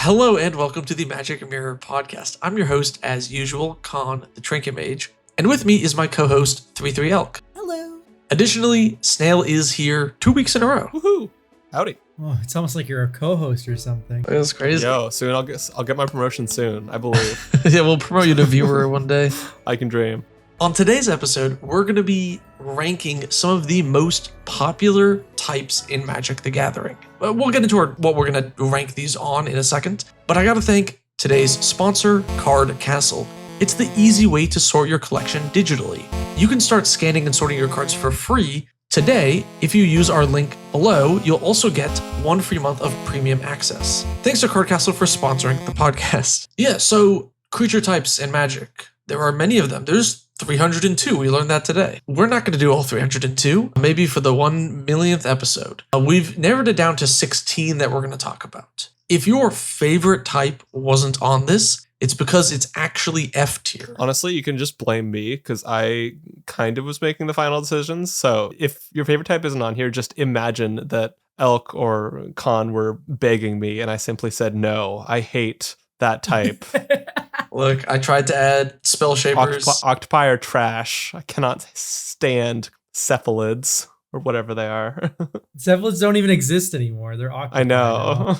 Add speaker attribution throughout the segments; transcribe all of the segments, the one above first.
Speaker 1: Hello and welcome to the Magic Mirror podcast. I'm your host, as usual, Khan, the Trinket Mage, and with me is my co-host, 33 Elk.
Speaker 2: Hello.
Speaker 1: Additionally, Snail is here 2 weeks in a row.
Speaker 3: Woohoo! Howdy.
Speaker 2: Oh, it's almost like you're a co-host or something.
Speaker 1: That's crazy.
Speaker 3: Yo, soon I'll get my promotion soon, I believe.
Speaker 1: Yeah, we'll promote you to viewer one day.
Speaker 3: I can dream.
Speaker 1: On today's episode, we're going to be ranking some of the most popular types in Magic the Gathering. We'll get into what we're going to rank these on in a second, but I got to thank today's sponsor, Card Castle. It's the easy way to sort your collection digitally. You can start scanning and sorting your cards for free today. If you use our link below, you'll also get 1 free month of premium access. Thanks to Card Castle for sponsoring the podcast. Yeah, so creature types in Magic. There are many of them. There's 302. We learned that today. We're not going to do all 302, maybe for the 1 millionth episode. We've narrowed it down to 16 that we're going to talk about. If your favorite type wasn't on this, it's because it's actually F tier.
Speaker 3: Honestly, you can just blame me because I kind of was making the final decisions. So if your favorite type isn't on here, just imagine that Elk or Khan were begging me and I simply said, no, I hate that type.
Speaker 1: Look, I tried to add spell shapers.
Speaker 3: Octopi are trash. I cannot stand cephalids or whatever they are.
Speaker 2: Cephalids don't even exist anymore. They're octopi.
Speaker 3: I know.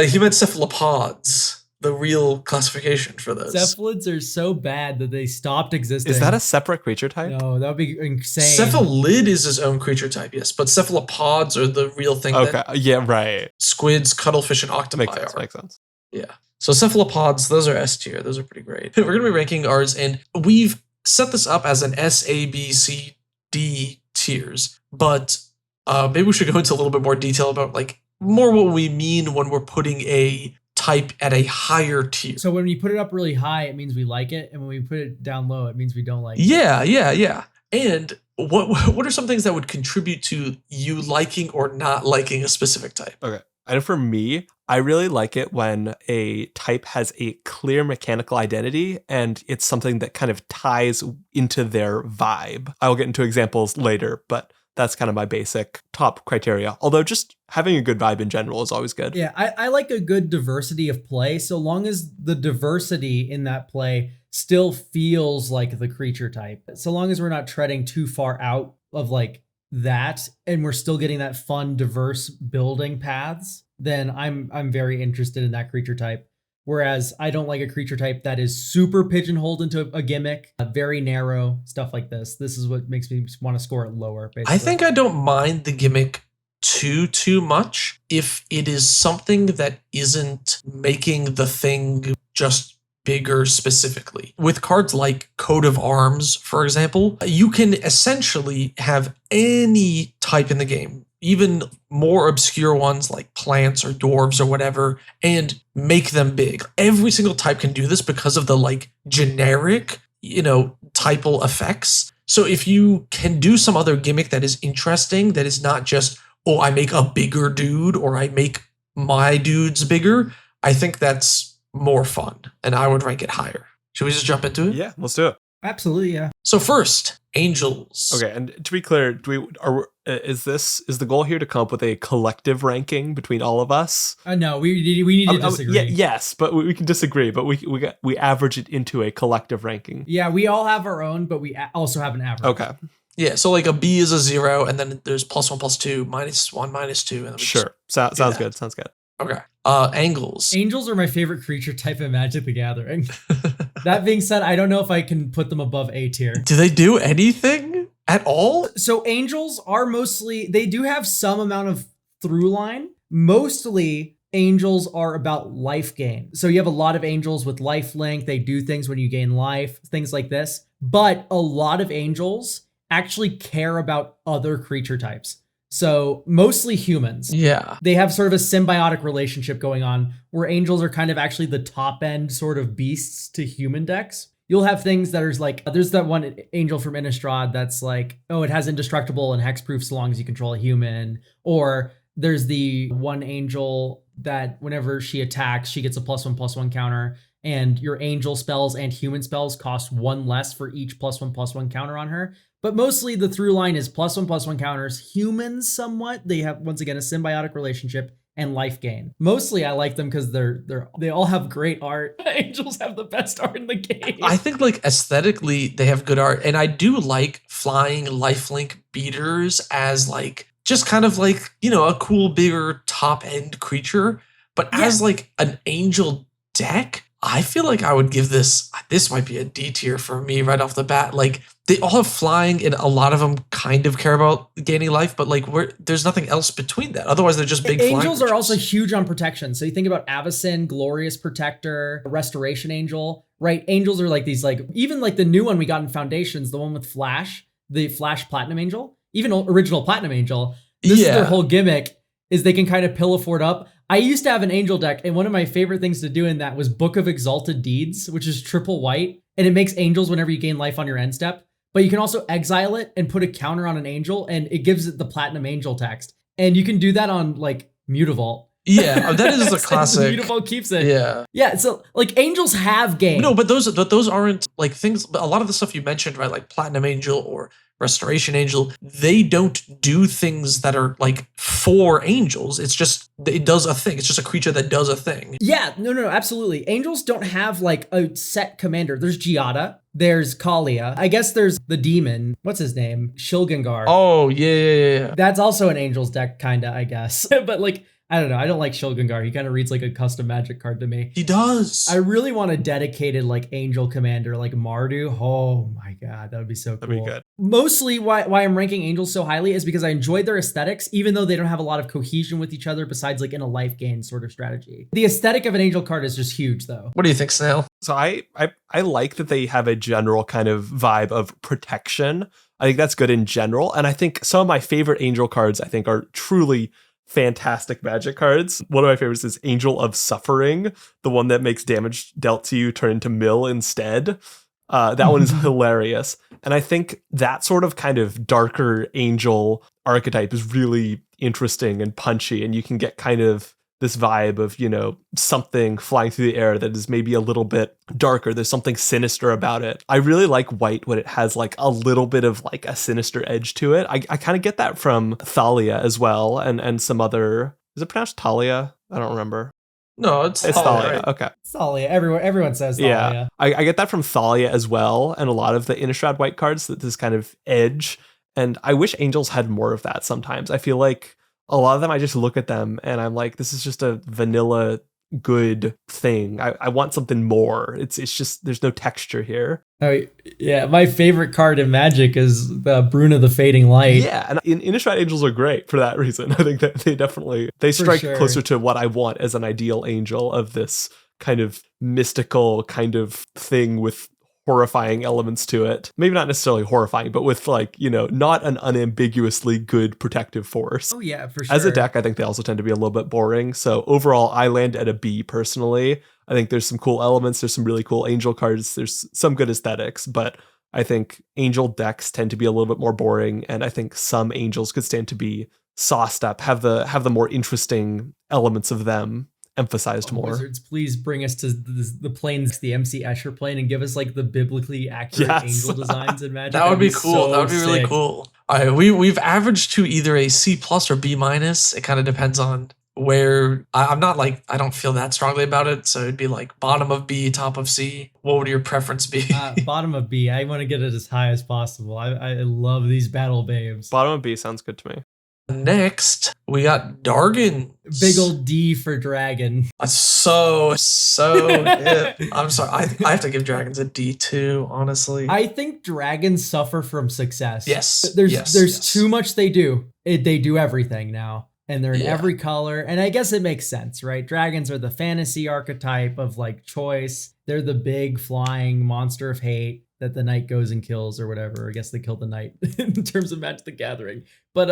Speaker 1: He meant cephalopods, the real classification for those.
Speaker 2: Cephalids are so bad that they stopped existing.
Speaker 3: Is that a separate creature type?
Speaker 2: No, that would be insane.
Speaker 1: Cephalid is his own creature type, yes, but cephalopods are the real thing.
Speaker 3: Okay,
Speaker 1: that
Speaker 3: yeah, right.
Speaker 1: squids, cuttlefish, and octopi
Speaker 3: Makes sense.
Speaker 1: Yeah. So cephalopods, those are S tier. Those are pretty great. We're going to be ranking ours, and we've set this up as an S, A, B, C, D tiers. But maybe we should go into a little bit more detail about more what we mean when we're putting a type at a higher tier.
Speaker 2: So when you put it up really high, it means we like it, and when we put it down low, it means we don't like it.
Speaker 1: Yeah. And what are some things that would contribute to you liking or not liking a specific type?
Speaker 3: Okay. And for me, I really like it when a type has a clear mechanical identity and it's something that kind of ties into their vibe. I'll get into examples later, but that's kind of my basic top criteria. Although just having a good vibe in general is always good.
Speaker 2: Yeah, I like a good diversity of play, so long as the diversity in that play still feels like the creature type. So long as we're not treading too far out of that and we're still getting that fun, diverse building paths, then I'm very interested in that creature type. Whereas I don't like a creature type that is super pigeonholed into a gimmick, very narrow, stuff like this. This is what makes me want to score it lower, basically.
Speaker 1: I think I don't mind the gimmick too much if it is something that isn't making the thing just bigger specifically. With cards like Coat of Arms, for example, you can essentially have any type in the game, even more obscure ones like plants or dwarves or whatever, and make them big. Every single type can do this because of the generic, typal effects. So if you can do some other gimmick that is interesting, that is not just, oh, I make a bigger dude or I make my dudes bigger, I think that's more fun, and I would rank it higher. Should we just jump into it?
Speaker 3: Yeah, let's do it.
Speaker 2: Absolutely, yeah.
Speaker 1: So first, Angels.
Speaker 3: Okay, and to be clear, is the goal here to come up with a collective ranking between all of us?
Speaker 2: No, we need to disagree.
Speaker 3: Yes, but we can disagree, but we average it into a collective ranking.
Speaker 2: Yeah, we all have our own, but we also have an average.
Speaker 3: Okay.
Speaker 1: Yeah, so a B is a 0, and then there's +1, +2, -1, -2, and then we
Speaker 3: sure. Sounds good.
Speaker 1: Okay. Angles.
Speaker 2: Angels are my favorite creature type in Magic the Gathering. That being said, I don't know if I can put them above A tier.
Speaker 1: Do they do anything at all?
Speaker 2: So angels are they do have some amount of through line. Mostly angels are about life gain. So you have a lot of angels with life link. They do things when you gain life, things like this. But a lot of angels actually care about other creature types. So mostly humans.
Speaker 1: Yeah.
Speaker 2: They have sort of a symbiotic relationship going on where angels are kind of actually the top end sort of beasts to human decks. You'll have things that are there's that one angel from Innistrad that's it has indestructible and hexproof so long as you control a human. Or there's the one angel that whenever she attacks, she gets a +1/+1 counter, and your angel spells and human spells cost 1 less for each +1/+1 counter on her. But mostly the through line is +1/+1 counters. Humans somewhat, they have, once again, a symbiotic relationship, and life gain. Mostly I like them because they all have great art. Angels have the best art in the game.
Speaker 1: I think like aesthetically they have good art, and I do like flying lifelink beaters as like just kind of like, you know, a cool bigger top end creature. But as like an angel deck, I feel like I would give this might be a D tier for me right off the bat. Like they all have flying, and a lot of them kind of care about gaining life, but like there's nothing else between that. Otherwise, they're just big.
Speaker 2: Angels are also huge on protection. So you think about Avacyn, Glorious Protector, Restoration Angel, right? Angels are like these, like even like the new one we got in Foundations, the one with Flash, the Flash Platinum Angel, even original Platinum Angel. This is their whole gimmick, is they can kind of pillow fort up. I used to have an angel deck, and one of my favorite things to do in that was Book of Exalted Deeds, which is triple white, and it makes angels whenever you gain life on your end step. But you can also exile it and put a counter on an angel, and it gives it the Platinum Angel text. And you can do that on like Mutavault.
Speaker 1: Yeah, that is a classic.
Speaker 2: Mutavault keeps it.
Speaker 1: Yeah.
Speaker 2: So like angels have game.
Speaker 1: No, but those aren't like things. A lot of the stuff you mentioned, right? Like Platinum Angel or Restoration Angel, they don't do things that are like for angels. It's just, it does a thing. It's just a creature that does a thing.
Speaker 2: Yeah, no, absolutely. Angels don't have like a set commander. There's Giada, there's Kalia. I guess there's the demon. What's his name? Shilgengar.
Speaker 1: Oh, yeah.
Speaker 2: That's also an angels deck, kinda, I guess. But like, I don't know. I don't like Shilgengar. He kind of reads like a custom Magic card to me.
Speaker 1: He does.
Speaker 2: I really want a dedicated like angel commander like Mardu. Oh my god, that would be so cool.
Speaker 3: That'd be good.
Speaker 2: Mostly why I'm ranking angels so highly is because I enjoy their aesthetics, even though they don't have a lot of cohesion with each other besides like in a life gain sort of strategy. The aesthetic of an angel card is just huge though.
Speaker 1: What do you think, Snail?
Speaker 3: So I like that they have a general kind of vibe of protection. I think that's good in general. And I think some of my favorite angel cards, I think, are truly fantastic Magic cards. One of my favorites is Angel of Suffering, the one that makes damage dealt to you turn into mill instead. That one is hilarious. And I think that sort of kind of darker angel archetype is really interesting and punchy, and you can get kind of this vibe of, you know, something flying through the air that is maybe a little bit darker. There's something sinister about it. I really like white when it has like a little bit of like a sinister edge to it. I kind of get that from Thalia as well, and some other, is it pronounced Talia? I don't remember.
Speaker 1: No, it's
Speaker 3: Thalia.
Speaker 1: Thalia. Right?
Speaker 3: Okay.
Speaker 2: Thalia. Everyone says Thalia.
Speaker 3: Yeah. I get that from Thalia as well, and a lot of the Innistrad white cards, that this kind of edge. And I wish Angels had more of that sometimes. I feel like a lot of them, I just look at them and I'm like, this is just a vanilla good thing. I want something more. It's just, there's no texture here.
Speaker 2: Oh yeah, my favorite card in Magic is the Bruna the Fading Light.
Speaker 3: Yeah, and Innistrad Angels are great for that reason. I think that they strike closer to what I want as an ideal angel, of this kind of mystical kind of thing with horrifying elements to it. Maybe not necessarily horrifying, but with like, you know, not an unambiguously good protective force.
Speaker 2: Oh yeah, for sure.
Speaker 3: As a deck, I think they also tend to be a little bit boring. So overall, I land at a B personally. I think there's some cool elements. There's some really cool angel cards. There's some good aesthetics, but I think angel decks tend to be a little bit more boring. And I think some angels could stand to be sauced up, have the more interesting elements of them emphasized more.
Speaker 2: Wizards, please bring us to the planes, the MC Escher plane, and give us like the biblically accurate angel designs in Magic.
Speaker 1: That would be cool. That would be really cool. All right, we've averaged to either a C+ or B-. It kind of depends on where. I'm not like, I don't feel that strongly about it, so it'd be like bottom of B, top of C. What would your preference be?
Speaker 2: Bottom of B. I want to get it as high as possible. I love these battle babes.
Speaker 3: Bottom of B sounds good to me.
Speaker 1: Next, we got Dargan.
Speaker 2: Big old D for dragon.
Speaker 1: So hip. I'm sorry. I have to give dragons a D too, honestly.
Speaker 2: I think dragons suffer from success.
Speaker 1: Yes.
Speaker 2: There's too much they do. They do everything now. And they're in every color. And I guess it makes sense, right? Dragons are the fantasy archetype of like choice. They're the big flying monster of hate that the knight goes and kills or whatever. I guess they killed the knight in terms of Magic the Gathering. But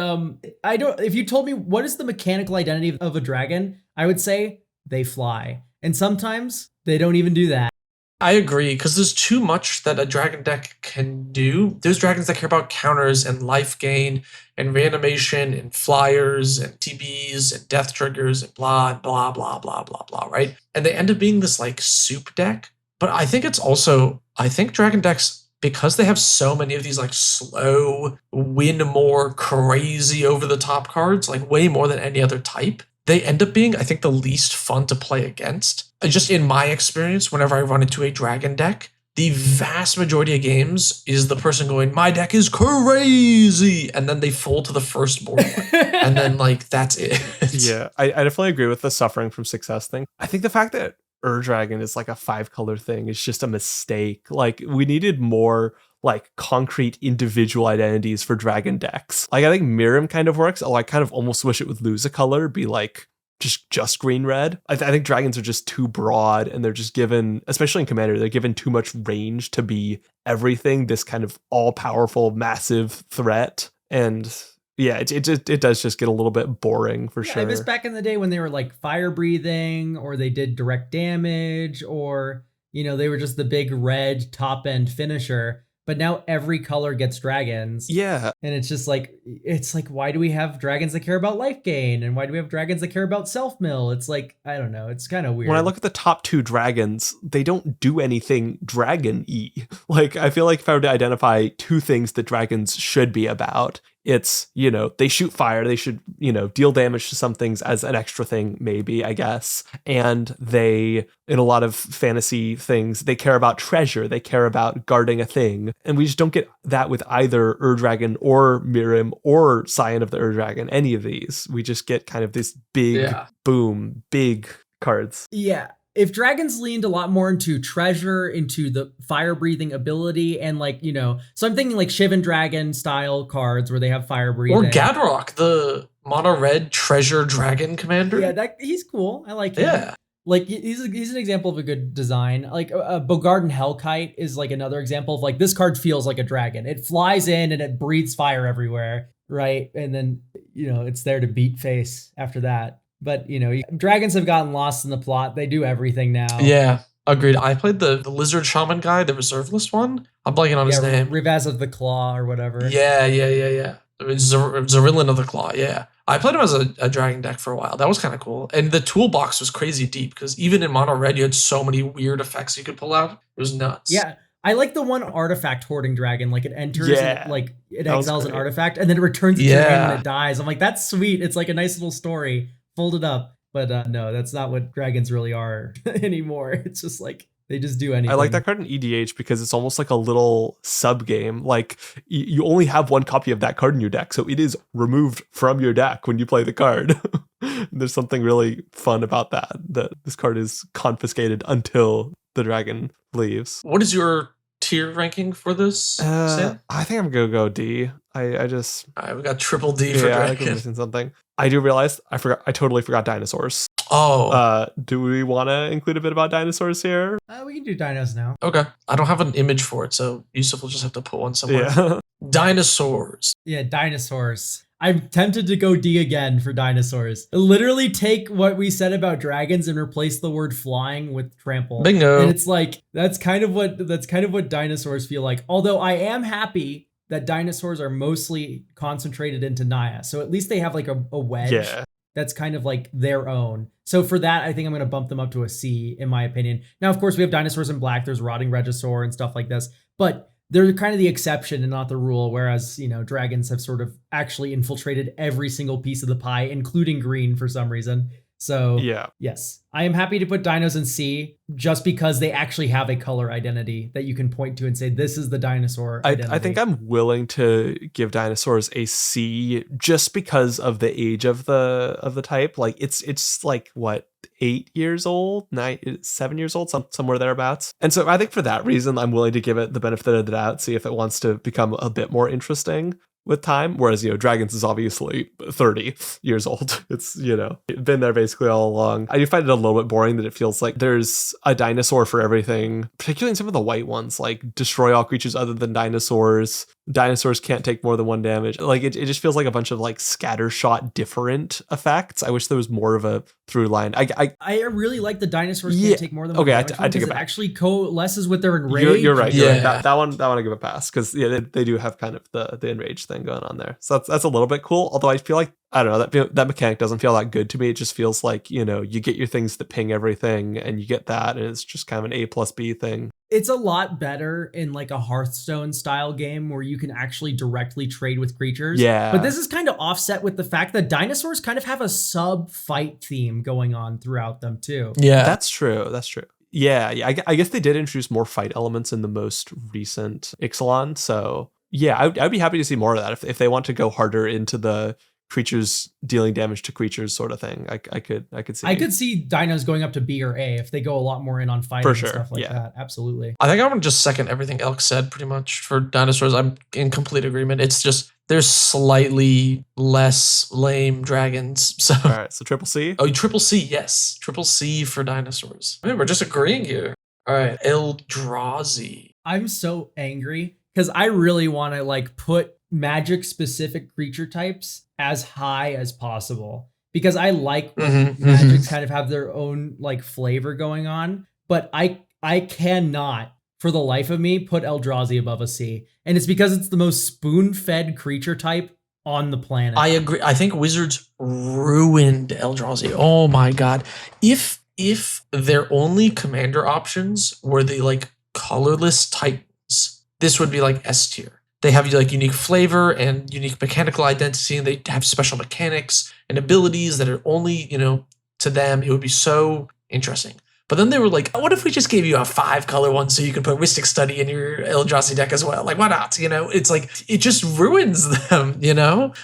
Speaker 2: if you told me what is the mechanical identity of a dragon, I would say they fly. And sometimes they don't even do that.
Speaker 1: I agree, because there's too much that a dragon deck can do. There's dragons that care about counters and life gain and reanimation and flyers and TBs and death triggers and blah, blah, blah, blah, blah, blah, right? And they end up being this like soup deck. But I think dragon decks, because they have so many of these like slow, win more, crazy over the top cards, like way more than any other type, they end up being, I think, the least fun to play against. Just in my experience, whenever I run into a dragon deck, the vast majority of games is the person going, my deck is crazy, and then they fold to the first board. And then, like, that's it.
Speaker 3: Yeah, I definitely agree with the suffering from success thing. I think the fact that Dragon is like a 5-color thing is just a mistake. Like, we needed more like concrete individual identities for dragon decks. Like, I think Mirim kind of works, although I kind of almost wish it would lose a color, be like just green red. I think dragons are just too broad, and they're just given, especially in Commander, they're given too much range to be everything, this kind of all-powerful massive threat. And yeah, it does just get a little bit boring for sure.
Speaker 2: I miss back in the day when they were like fire breathing, or they did direct damage, or they were just the big red top end finisher. But now every color gets dragons.
Speaker 3: Yeah.
Speaker 2: And it's like, why do we have dragons that care about life gain? And why do we have dragons that care about self-mill? It's like, I don't know. It's kind of weird.
Speaker 3: When I look at the top 2 dragons, they don't do anything dragon-y. Like, I feel like if I were to identify 2 things that dragons should be about, it's, they shoot fire, they should, deal damage to some things as an extra thing, maybe, I guess. And they, in a lot of fantasy things, they care about treasure, they care about guarding a thing. And we just don't get that with either Dragon or Mirim or Scion of the Dragon, any of these. We just get kind of this big, big cards.
Speaker 2: Yeah. If dragons leaned a lot more into treasure, into the fire breathing ability, and so I'm thinking like Shivan Dragon style cards where they have fire breathing.
Speaker 1: Or Gadrock, the mono red treasure dragon commander.
Speaker 2: Yeah, he's cool. I like him.
Speaker 1: Yeah.
Speaker 2: Like, he's an example of a good design. Like, Bogarden Hellkite is like another example of like, this card feels like a dragon. It flies in and it breathes fire everywhere, right? And then, it's there to beat face after that. But, dragons have gotten lost in the plot. They do everything now.
Speaker 1: Yeah, agreed. I played the lizard shaman guy, the reserve list one. I'm blanking on his name.
Speaker 2: Rivaz of the Claw or whatever.
Speaker 1: Yeah. Zarillin of the Claw, yeah. I played him as a dragon deck for a while. That was kind of cool. And the toolbox was crazy deep, because even in mono red, you had so many weird effects you could pull out. It was nuts.
Speaker 2: Yeah. I like the one artifact hoarding dragon. Like, it enters and it exiles an artifact, and then it returns it to your hand and it dies. I'm like, that's sweet. It's like a nice little story folded up. But no, that's not what dragons really are anymore. It's just like, they just do anything.
Speaker 3: I like that card in EDH because it's almost like a little sub game. Like, you only have one copy of that card in your deck, so it is removed from your deck when you play the card. There's something really fun about that this card is confiscated until the dragon leaves.
Speaker 1: What is your tier ranking for this, Sam?
Speaker 3: I think I'm gonna go D. I just...
Speaker 1: All right, we got triple D for dragon.
Speaker 3: I think I'm missing something. I do realize I totally forgot dinosaurs.
Speaker 1: Oh.
Speaker 3: Do we want to include a bit about dinosaurs here?
Speaker 2: We can do dinos now.
Speaker 1: Okay. I don't have an image for it, so Yusuf will just have to put one somewhere.
Speaker 3: Yeah.
Speaker 1: Dinosaurs.
Speaker 2: Yeah, dinosaurs. I'm tempted to go D again for dinosaurs. Literally take what we said about dragons and replace the word flying with trample.
Speaker 1: Bingo.
Speaker 2: And it's like, that's kind of what dinosaurs feel like. Although I am happy that dinosaurs are mostly concentrated into Naya. So at least they have like a wedge that's kind of like their own. So for that, I think I'm going to bump them up to a C, in my opinion. Now, of course, we have dinosaurs in black. There's rotting regisaur and stuff like this. But they're kind of the exception and not the rule, whereas, dragons have sort of actually infiltrated every single piece of the pie, including green for some reason. So, yes, I am happy to put dinos in C just because they actually have a color identity that you can point to and say, this is the dinosaur identity.
Speaker 3: I think I'm willing to give dinosaurs a C just because of the age of the type. Like, it's like, what, 8 years old, 7 years old, somewhere thereabouts. And so I think for that reason, I'm willing to give it the benefit of the doubt, see if it wants to become a bit more interesting with time. Whereas, dragons is obviously 30 years old. It's, been there basically all along. I do find it a little bit boring that it feels like there's a dinosaur for everything, particularly in some of the white ones, like destroy all creatures other than dinosaurs. Dinosaurs can't take more than 1 damage. Like, it just feels like a bunch of like scattershot different effects. I wish there was more of a through line.
Speaker 2: I really like the dinosaurs can't take more than 1 damage.
Speaker 3: I take it back.
Speaker 2: It actually coalesces with their enrage.
Speaker 3: You're right.
Speaker 1: Yeah.
Speaker 3: You're right. That one I give a pass, because they do have kind of the enrage thing going on there. So that's a little bit cool. Although I feel like, I don't know, that mechanic doesn't feel that good to me. It just feels like, you get your things that ping everything, and you get that, and it's just kind of an A plus B thing.
Speaker 2: It's a lot better in like a Hearthstone style game where you can actually directly trade with creatures.
Speaker 3: Yeah.
Speaker 2: But this is kind of offset with the fact that dinosaurs kind of have a sub fight theme going on throughout them too.
Speaker 1: Yeah.
Speaker 3: That's true. Yeah. I guess they did introduce more fight elements in the most recent Ixalan. So yeah, I'd be happy to see more of that if they want to go harder into the creatures dealing damage to creatures sort of thing. I could see.
Speaker 2: I could see dinos going up to B or A if they go a lot more in on fighting
Speaker 3: For
Speaker 2: and
Speaker 3: sure,
Speaker 2: stuff like
Speaker 3: yeah.
Speaker 2: that. Absolutely.
Speaker 1: I think I'm gonna just second everything Elk said pretty much for dinosaurs. I'm in complete agreement. It's just there's slightly less lame dragons. So
Speaker 3: All right, so triple C.
Speaker 1: oh, triple C, yes. Triple C for dinosaurs. I mean, we're just agreeing here. All right, Eldrazi.
Speaker 2: I'm so angry because I really want to like put magic specific creature types as high as possible because I like when magics kind of have their own like flavor going on, but I cannot for the life of me put Eldrazi above a C. And it's because it's the most spoon-fed creature type on the planet.
Speaker 1: I agree. I think Wizards ruined Eldrazi. Oh my god. If their only commander options were the like colorless titans, this would be like S tier. They have like unique flavor and unique mechanical identity, and they have special mechanics and abilities that are only, to them. It would be so interesting. But then they were like, what if we just gave you a 5-color one so you could put Mystic Study in your Eldrazi deck as well? Like, why not? It's like, it just ruins them,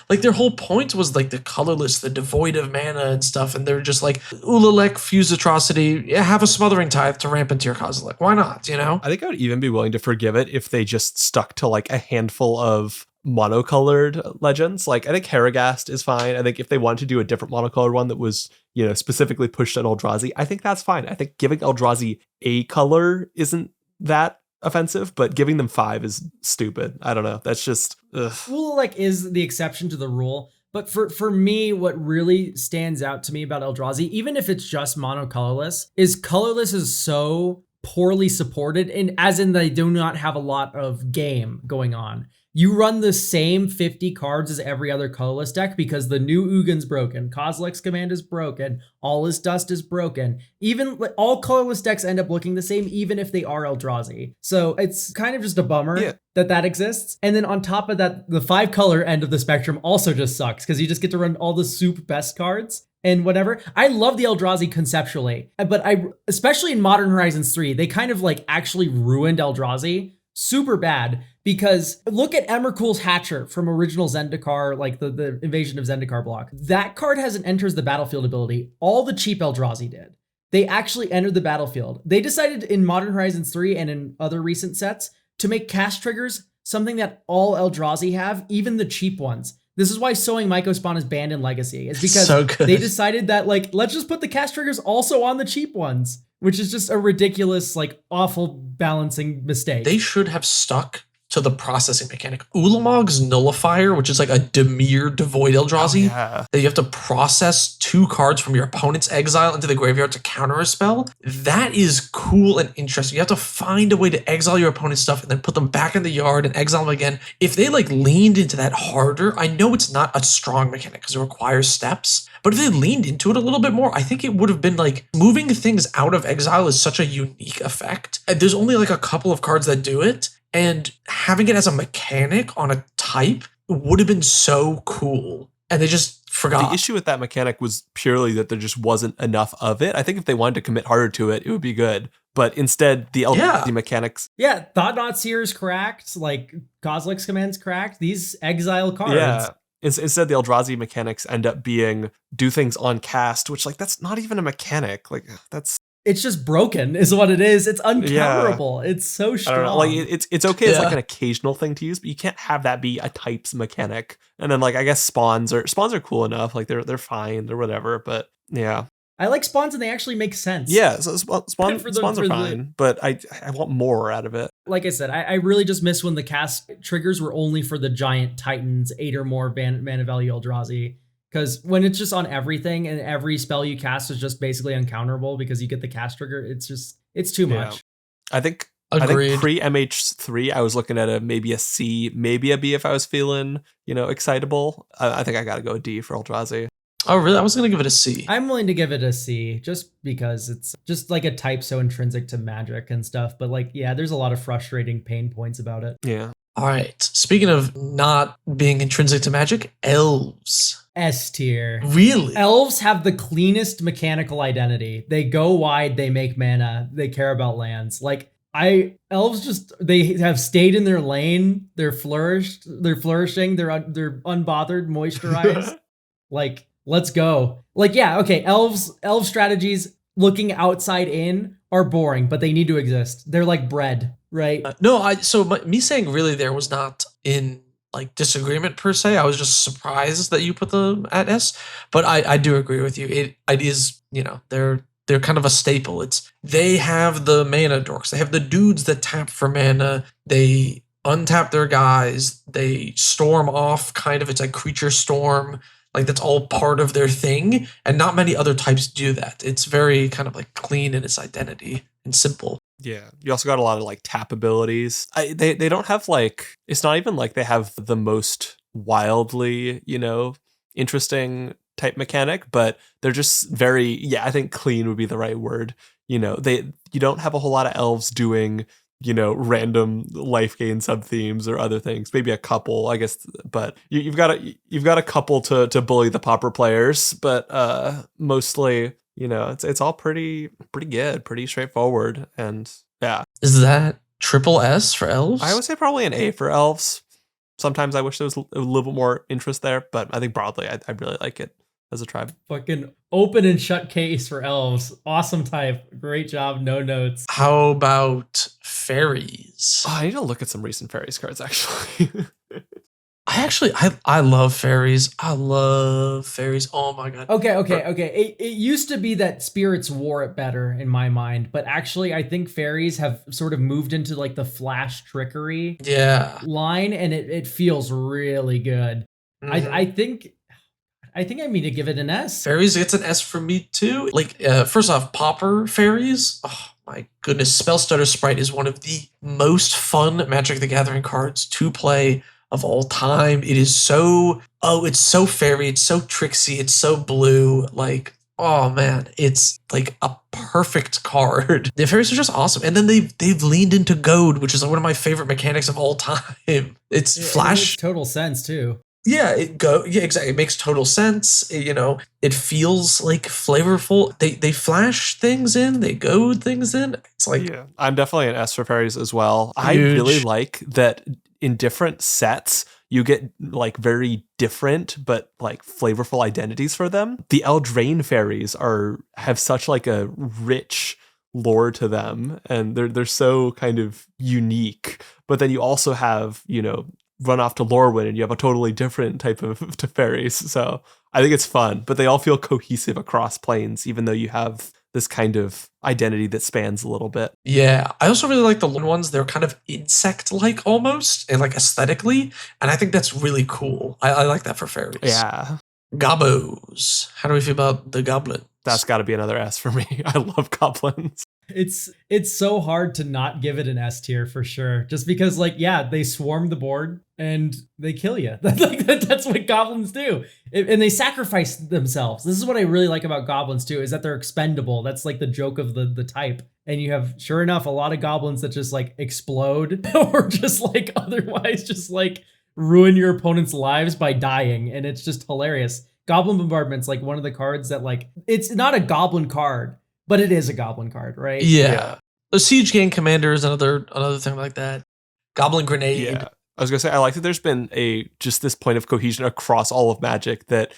Speaker 1: Like, their whole point was like the colorless, the devoid of mana and stuff. And they're just like, Ulalek, Fuse Atrocity, have a Smothering Tithe to ramp into your Kozilek. Why not,
Speaker 3: I think I would even be willing to forgive it if they just stuck to like a handful of monocolored legends. Like, I think Haragast is fine. I think if they wanted to do a different monocolored one that was, specifically pushed on Eldrazi, I think that's fine. I think giving Eldrazi a color isn't that offensive, but giving them 5 is stupid. I don't know. That's just ugh.
Speaker 2: Ulalek is the exception to the rule. But for me, what really stands out to me about Eldrazi, even if it's just monocolorless, is colorless is so poorly supported, and as in they do not have a lot of game going on. You run the same 50 cards as every other colorless deck because the new Ugin's broken, Kozilek's Command is broken, All Is Dust is broken. Even all colorless decks end up looking the same, even if they are Eldrazi. So it's kind of just a bummer that exists. And then on top of that, the 5-color end of the spectrum also just sucks because you just get to run all the soup best cards and whatever. I love the Eldrazi conceptually, but especially in Modern Horizons 3, they kind of like actually ruined Eldrazi super bad because look at Emrakul's Hatcher from original Zendikar, like the Invasion of Zendikar block. That card has an enters the battlefield ability. All the cheap Eldrazi did. They actually entered the battlefield. They decided in Modern Horizons 3 and in other recent sets to make cast triggers something that all Eldrazi have, even the cheap ones. This is why Sowing Mycospawn is banned in Legacy. It's because they decided that, like, let's just put the cast triggers also on the cheap ones, which is just a ridiculous, like, awful balancing mistake.
Speaker 1: They should have stuck to the processing mechanic. Ulamog's Nullifier, which is like a Dimir Devoid Eldrazi, that you have to process 2 cards from your opponent's exile into the graveyard to counter a spell. That is cool and interesting. You have to find a way to exile your opponent's stuff and then put them back in the yard and exile them again. If they like leaned into that harder, I know it's not a strong mechanic because it requires steps, but if they leaned into it a little bit more, I think it would have been like moving things out of exile is such a unique effect. And there's only like a couple of cards that do it. And having it as a mechanic on a type would have been so cool. And they just forgot.
Speaker 3: The issue with that mechanic was purely that there just wasn't enough of it. I think if they wanted to commit harder to it, it would be good. But instead, the Eldrazi mechanics.
Speaker 2: Yeah, Thought-Knot Seer is cracked. Like, Kozilek's Command's cracked. These exile cards.
Speaker 3: Yeah. Instead, the Eldrazi mechanics end up being do things on cast, which, like, that's not even a mechanic. Like, that's...
Speaker 2: It's just broken is what it is. It's uncounterable. It's so strong.
Speaker 3: Like it's okay as like an occasional thing to use, but you can't have that be a types mechanic. And then like I guess spawns are cool enough. Like they're fine, they're whatever. But yeah,
Speaker 2: I like spawns and they actually make sense.
Speaker 3: Yeah, so spawns are fine, but I want more out of it.
Speaker 2: Like I said, I really just miss when the cast triggers were only for the giant titans, 8 or more mana value Eldrazi. Because when it's just on everything and every spell you cast is just basically uncounterable because you get the cast trigger, it's too much.
Speaker 3: I think
Speaker 1: Agreed.
Speaker 3: Pre MH3, I was looking at maybe a C, maybe a B if I was feeling, excitable. I think I got to go a D for Eldrazi.
Speaker 1: Oh, really? I was going to give it a C.
Speaker 2: I'm willing to give it a C just because it's just like a type so intrinsic to Magic and stuff. But like, yeah, there's a lot of frustrating pain points about it.
Speaker 3: Yeah.
Speaker 1: All right. Speaking of not being intrinsic to Magic, Elves.
Speaker 2: S tier.
Speaker 1: Really?
Speaker 2: Elves have the cleanest mechanical identity. They go wide, they make mana, they care about lands. Like elves just they have stayed in their lane, they're flourishing, they're unbothered, moisturized. Like, let's go. Like, yeah, okay, elf strategies looking outside in are boring, but they need to exist. They're like bread, right?
Speaker 1: Me saying really there was not in like disagreement per se. I was just surprised that you put them at S, but I do agree with you. It is, they're kind of a staple. They have the mana dorks. They have the dudes that tap for mana. They untap their guys. They storm off kind of. It's like creature storm. Like that's all part of their thing. And not many other types do that. It's very kind of like clean in its identity and simple.
Speaker 3: Yeah. You also got a lot of like tap abilities. They don't have like, it's not even like they have the most wildly, interesting type mechanic, but they're just very, I think clean would be the right word. You don't have a whole lot of elves doing, random life gain sub themes or other things. Maybe a couple, I guess, but you've got a couple to bully the pauper players, but mostly, it's all pretty good, pretty straightforward, and yeah.
Speaker 1: Is that triple S for elves?
Speaker 3: I would say probably an A for elves. Sometimes I wish there was a little bit more interest there, but I think broadly I really like it as a tribe.
Speaker 2: Fucking open and shut case for elves. Awesome type. Great job. No notes.
Speaker 1: How about fairies?
Speaker 3: Oh, I need to look at some recent fairies cards, actually.
Speaker 1: I love fairies. I love fairies. Oh my god.
Speaker 2: Okay. It used to be that spirits wore it better in my mind, but actually I think fairies have sort of moved into like the flash trickery line, and it feels really good. Mm-hmm. I think I mean to give it an S.
Speaker 1: Fairies gets an S for me too. Like, first off, Pauper Fairies. Oh my goodness. Spellstutter Sprite is one of the most fun Magic the Gathering cards to play of all time. It is it's so fairy, it's so tricksy, it's so blue. Like, oh man, it's like a perfect card. The fairies are just awesome. And then they've leaned into goad, which is like one of my favorite mechanics of all time. It's flash.
Speaker 2: It makes total sense too.
Speaker 1: Yeah, exactly. It makes total sense. It feels like flavorful. They flash things in, they goad things in. It's like,
Speaker 3: yeah, I'm definitely an S for fairies as well. Huge. I really like that in different sets you get like very different but like flavorful identities for them. The Eldrazi fairies have such like a rich lore to them, and they're so kind of unique. But then you also have, run off to Lorwyn and you have a totally different type of fairies. So I think it's fun, but they all feel cohesive across planes, even though you have this kind of identity that spans a little bit.
Speaker 1: Yeah, I also really like the lone ones. They're kind of insect-like almost, and like aesthetically, and I think that's really cool. I like that for fairies.
Speaker 3: Yeah.
Speaker 1: Gobbos. How do we feel about the goblin?
Speaker 3: That's got to be another S for me. I love goblins.
Speaker 2: It's so hard to not give it an S tier for sure. Just because, like, yeah, they swarm the board and they kill you. That's what goblins do. And they sacrifice themselves. This is what I really like about goblins too, is that they're expendable. That's like the joke of the type. And you have, sure enough, a lot of goblins that just like explode or just like otherwise just like ruin your opponent's lives by dying. And it's just hilarious. Goblin Bombardment's like one of the cards that like, it's not a goblin card, but it is a goblin card, right?
Speaker 1: Yeah. The Siege Gang Commander is another thing like that. Goblin Grenade.
Speaker 3: Yeah. I was going to say, I like that there's been just this point of cohesion across all of Magic that,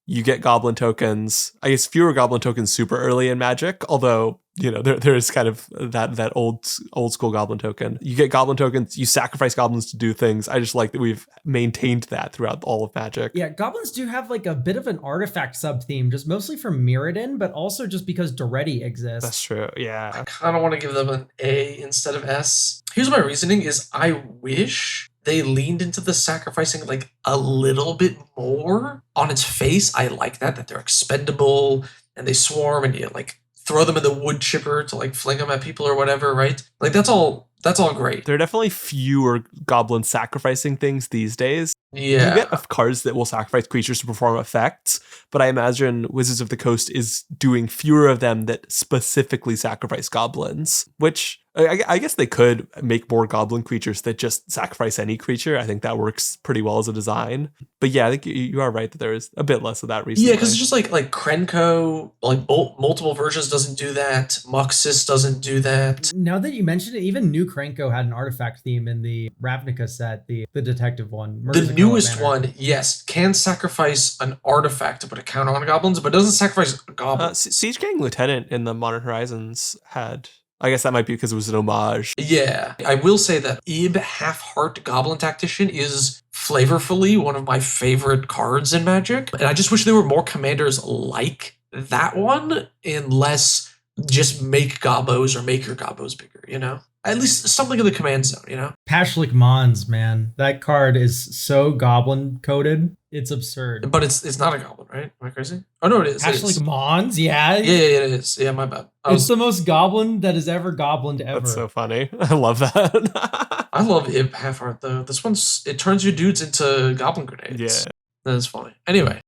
Speaker 3: you get goblin tokens. I guess fewer goblin tokens super early in Magic, although, there is kind of that old school goblin token. You get goblin tokens, you sacrifice goblins to do things. I just like that we've maintained that throughout all of Magic.
Speaker 2: Yeah, goblins do have like a bit of an artifact sub-theme, just mostly for Mirrodin, but also just because Doretti exists.
Speaker 3: That's true, yeah.
Speaker 1: I kind of want to give them an A instead of S. Here's my reasoning is I wish they leaned into the sacrificing like a little bit more. On its face, I like that they're expendable and they swarm and you like throw them in the wood chipper to like fling them at people or whatever, right? Like that's all That's all great.
Speaker 3: There are definitely fewer goblins sacrificing things these days.
Speaker 1: Yeah.
Speaker 3: You get cards that will sacrifice creatures to perform effects, but I imagine Wizards of the Coast is doing fewer of them that specifically sacrifice goblins, which I guess they could make more goblin creatures that just sacrifice any creature. I think that works pretty well as a design. But yeah, I think you are right that there is a bit less of that recently.
Speaker 1: Yeah, because it's just like Krenko, like multiple versions doesn't do that. Muxus doesn't do that.
Speaker 2: Now that you mention it, even New Krenko had an artifact theme in the Ravnica set, the detective one.
Speaker 1: The newest one, yes, can sacrifice an artifact to put a counter on goblins, but doesn't sacrifice goblins.
Speaker 3: Siege Gang Lieutenant in the Modern Horizons had... I guess that might be because it was an homage.
Speaker 1: Yeah, I will say that Ib Half-Heart Goblin Tactician is flavorfully one of my favorite cards in Magic. And I just wish there were more commanders like that one and less just make gobos or make your gobos bigger, you know? At least something in the command zone, you know?
Speaker 2: Pashlik Mons, man. That card is so goblin coded. It's absurd.
Speaker 1: But it's not a goblin, right? Am I crazy? Oh, no, it is.
Speaker 2: Pashlik Mons? Yeah.
Speaker 1: Yeah, it is. Yeah, my bad.
Speaker 2: It's the most goblin that has ever goblined ever.
Speaker 3: That's so funny. I love that.
Speaker 1: I love Ib Half-Heart, though. This one's, it turns your dudes into goblin grenades.
Speaker 3: Yeah.
Speaker 1: That is funny. Anyway.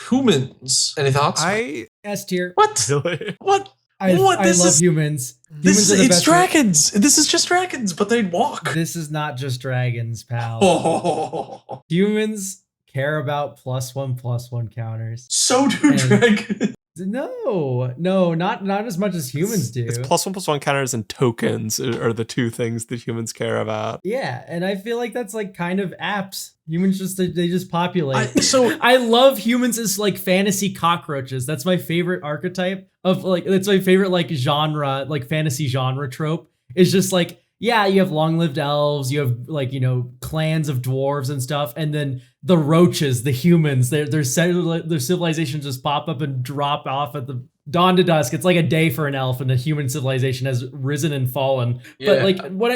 Speaker 1: Humans. Any thoughts?
Speaker 2: S tier.
Speaker 1: What?
Speaker 3: Really?
Speaker 1: What?
Speaker 2: I love humans.
Speaker 1: It's dragons. This is just dragons, but they walk.
Speaker 2: This is not just dragons, pal.
Speaker 1: Oh.
Speaker 2: Humans care about +1/+1 counters.
Speaker 1: So do dragons.
Speaker 2: No, not as much as humans do.
Speaker 3: It's +1/+1 counters and tokens are the two things that humans care about.
Speaker 2: Yeah, and I feel like that's like kind of apt. Humans they just populate.
Speaker 1: So
Speaker 2: I love humans as like fantasy cockroaches. That's my favorite archetype of like, that's my favorite like genre, like fantasy genre trope. Is just like, yeah, you have long-lived elves, you have like, you know, clans of dwarves and stuff, and then the roaches, the humans, their civilizations just pop up and drop off at the dawn to dusk. It's like a day for an elf, and the human civilization has risen and fallen. Yeah. But like what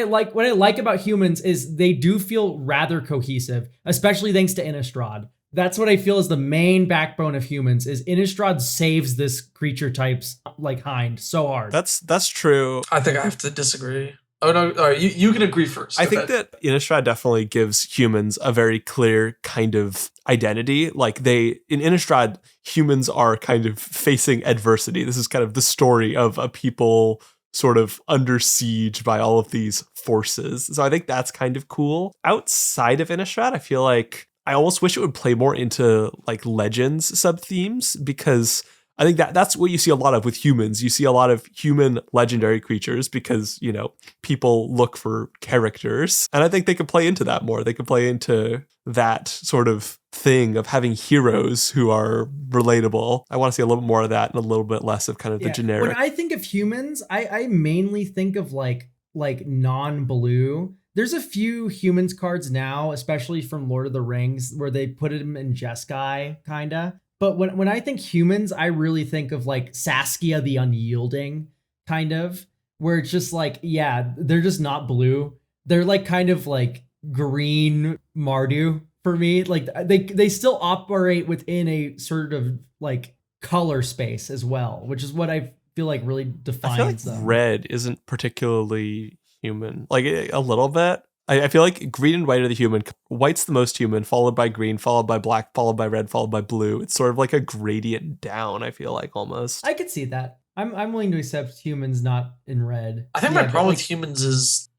Speaker 2: I like about humans is they do feel rather cohesive, especially thanks to Innistrad. That's what I feel is the main backbone of humans is Innistrad saves this creature type's like hind so hard.
Speaker 3: That's true.
Speaker 1: I think I have to disagree. Oh no! All right, you can agree first.
Speaker 3: I think that Innistrad definitely gives humans a very clear kind of identity. Like in Innistrad, humans are kind of facing adversity. This is kind of the story of a people sort of under siege by all of these forces. So I think that's kind of cool. Outside of Innistrad, I feel like I almost wish it would play more into like legends sub-themes, because I think that's what you see a lot of with humans. You see a lot of human legendary creatures because, you know, people look for characters. And I think they could play into that more. They could play into that sort of thing of having heroes who are relatable. I want to see a little bit more of that and a little bit less of kind of the generic.
Speaker 2: When I think of humans, I mainly think of like non-blue. There's a few humans cards now, especially from Lord of the Rings, where they put them in Jeskai, kinda. But when I think humans, I really think of like Saskia the Unyielding, kind of, where it's just like, yeah, they're just not blue. They're like kind of like green Mardu for me. Like they still operate within a sort of like color space as well, which is what I feel like really defines
Speaker 3: I feel like
Speaker 2: them.
Speaker 3: Red isn't particularly human, like a little bit. I feel like green and white are the human. White's the most human, followed by green, followed by black, followed by red, followed by blue. It's sort of like a gradient down, I feel like, almost.
Speaker 2: I could see that. I'm willing to accept humans not in red.
Speaker 1: I think my problem with humans is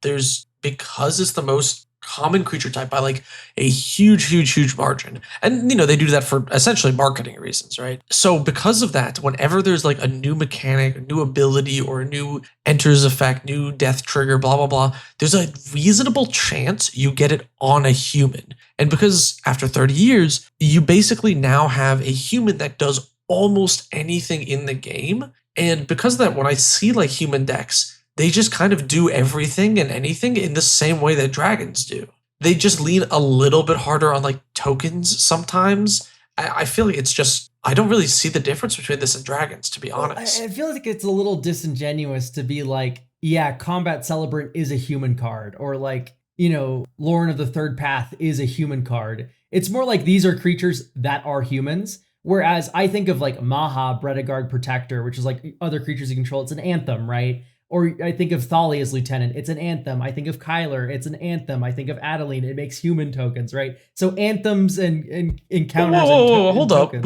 Speaker 1: because it's the most common creature type by like a huge margin. And, you know, they do that for essentially marketing reasons, right? So because of that, whenever there's like a new mechanic, a new ability, or a new enters effect, new death trigger, blah, blah, blah, there's a reasonable chance you get it on a human. And because after 30 years, you basically now have a human that does almost anything in the game. And because of that, when I see like human decks, they just kind of do everything and anything in the same way that dragons do. They just lean a little bit harder on like tokens sometimes. I feel like it's just, I don't really see the difference between this and dragons, to be honest.
Speaker 2: I feel like it's a little disingenuous to be like, yeah, Combat Celebrant is a human card, or like, you know, Lauren of the Third Path is a human card. It's more like these are creatures that are humans. Whereas I think of like Maha, Bredegard Protector, which is like other creatures you control. It's an anthem, right? Or I think of Thali as lieutenant. It's an anthem. I think of Kyler. It's an anthem. I think of Adeline. It makes human tokens, right? So anthems and encounters and
Speaker 1: Hold up.
Speaker 2: tokens.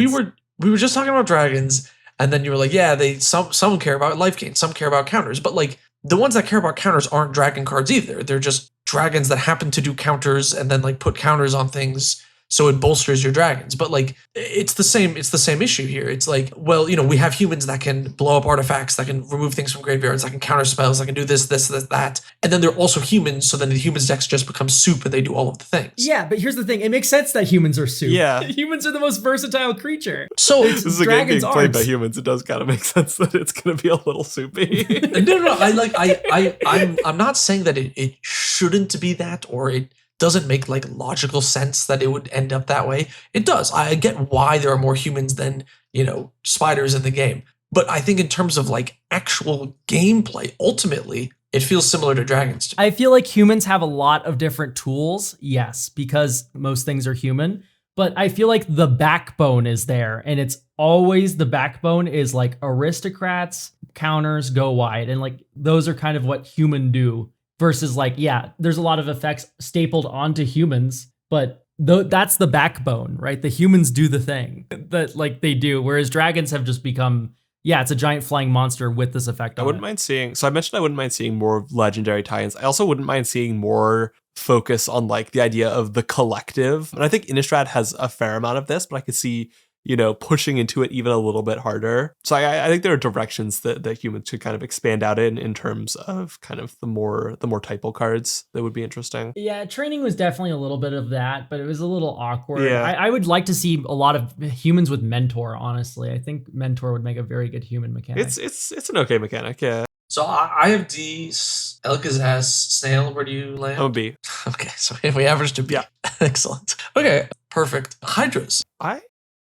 Speaker 1: We were just talking about dragons, and then you were like, yeah, some care about life gain, some care about counters, but like the ones that care about counters aren't dragon cards either. They're just dragons that happen to do counters and then like put counters on things so it bolsters your dragons. But like it's the same issue here. It's like, well, we have humans that can blow up artifacts, that can remove things from graveyards, that can counter spells, that can do this, that. And then they're also humans, so then the humans decks just become soup and they do all of the things.
Speaker 2: Yeah, but here's the thing. It makes sense that humans are soup.
Speaker 3: Yeah.
Speaker 2: Humans are the most versatile creature.
Speaker 1: So
Speaker 3: this is a game being played by humans. It does kind of make sense that it's going to be a little soupy.
Speaker 1: No. I'm not saying that it shouldn't be that, or it doesn't make like logical sense that it would end up that way. It does. I get why there are more humans than, spiders in the game. But I think in terms of like actual gameplay, ultimately, it feels similar to dragons.
Speaker 2: I feel like humans have a lot of different tools, yes, because most things are human. But I feel like the backbone is there, and it's always the backbone is like aristocrats, counters, go wide. And like those are kind of what human do. Versus like, yeah, there's a lot of effects stapled onto humans, but that's the backbone, right? The humans do the thing that like they do, whereas dragons have just become, yeah, it's a giant flying monster with this effect on
Speaker 3: I wouldn't mind seeing, so I mentioned I wouldn't mind seeing more legendary tie-ins. I also wouldn't mind seeing more focus on like the idea of the collective. And I think Innistrad has a fair amount of this, but I could see pushing into it even a little bit harder. So I think there are directions that humans should kind of expand out in terms of kind of the more typo cards that would be interesting.
Speaker 2: Yeah, training was definitely a little bit of that, but it was a little awkward.
Speaker 3: Yeah.
Speaker 2: I would like to see a lot of humans with mentor, honestly. I think mentor would make a very good human mechanic.
Speaker 3: It's an okay mechanic, yeah.
Speaker 1: So I have D, Elkazaz, Snail. Where do you land?
Speaker 3: I'm a B.
Speaker 1: Okay, so we averaged a B.
Speaker 3: Yeah.
Speaker 1: Excellent. Okay, perfect. Hydras.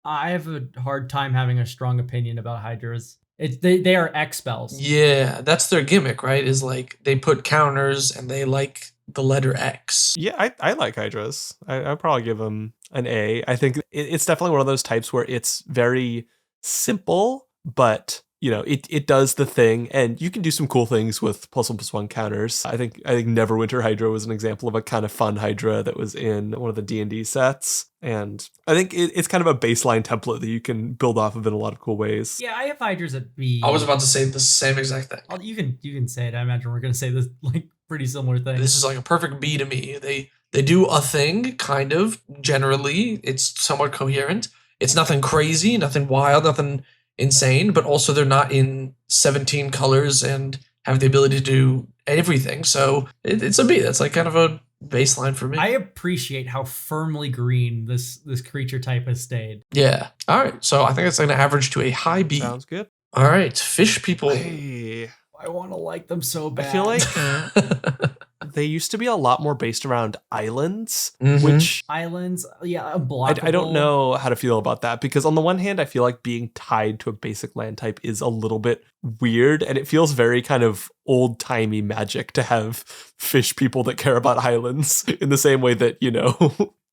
Speaker 2: I have a hard time having a strong opinion about Hydras. They are X spells.
Speaker 1: Yeah, that's their gimmick, right? Is like they put counters and they like the letter X.
Speaker 3: Yeah, I like Hydras. I'd probably give them an A. I think it's definitely one of those types where it's very simple, but it does the thing, and you can do some cool things with +1/+1 counters. I think Neverwinter Hydra was an example of a kind of fun Hydra that was in one of the D&D sets, and I think it's kind of a baseline template that you can build off of in a lot of cool ways.
Speaker 2: Yeah, I have Hydras at B.
Speaker 1: I was about to say the same exact thing.
Speaker 2: You can say it. I imagine we're gonna say this like pretty similar thing.
Speaker 1: This is like a perfect B to me. They do a thing, kind of. Generally, it's somewhat coherent. It's nothing crazy, nothing wild, nothing insane, but also they're not in 17 colors and have the ability to do everything. So it's a B. That's like kind of a baseline for me.
Speaker 2: I appreciate how firmly green this creature type has stayed.
Speaker 1: Yeah. All right. So I think it's going to average to a high B.
Speaker 3: Sounds good.
Speaker 1: All right. Fish people.
Speaker 3: Hey.
Speaker 2: I want to like them so bad.
Speaker 3: I feel like they used to be a lot more based around islands,
Speaker 1: which
Speaker 2: islands, yeah, unblockable.
Speaker 3: I don't know how to feel about that, because on the one hand, I feel like being tied to a basic land type is a little bit weird, and it feels very kind of old-timey Magic to have fish people that care about islands in the same way that,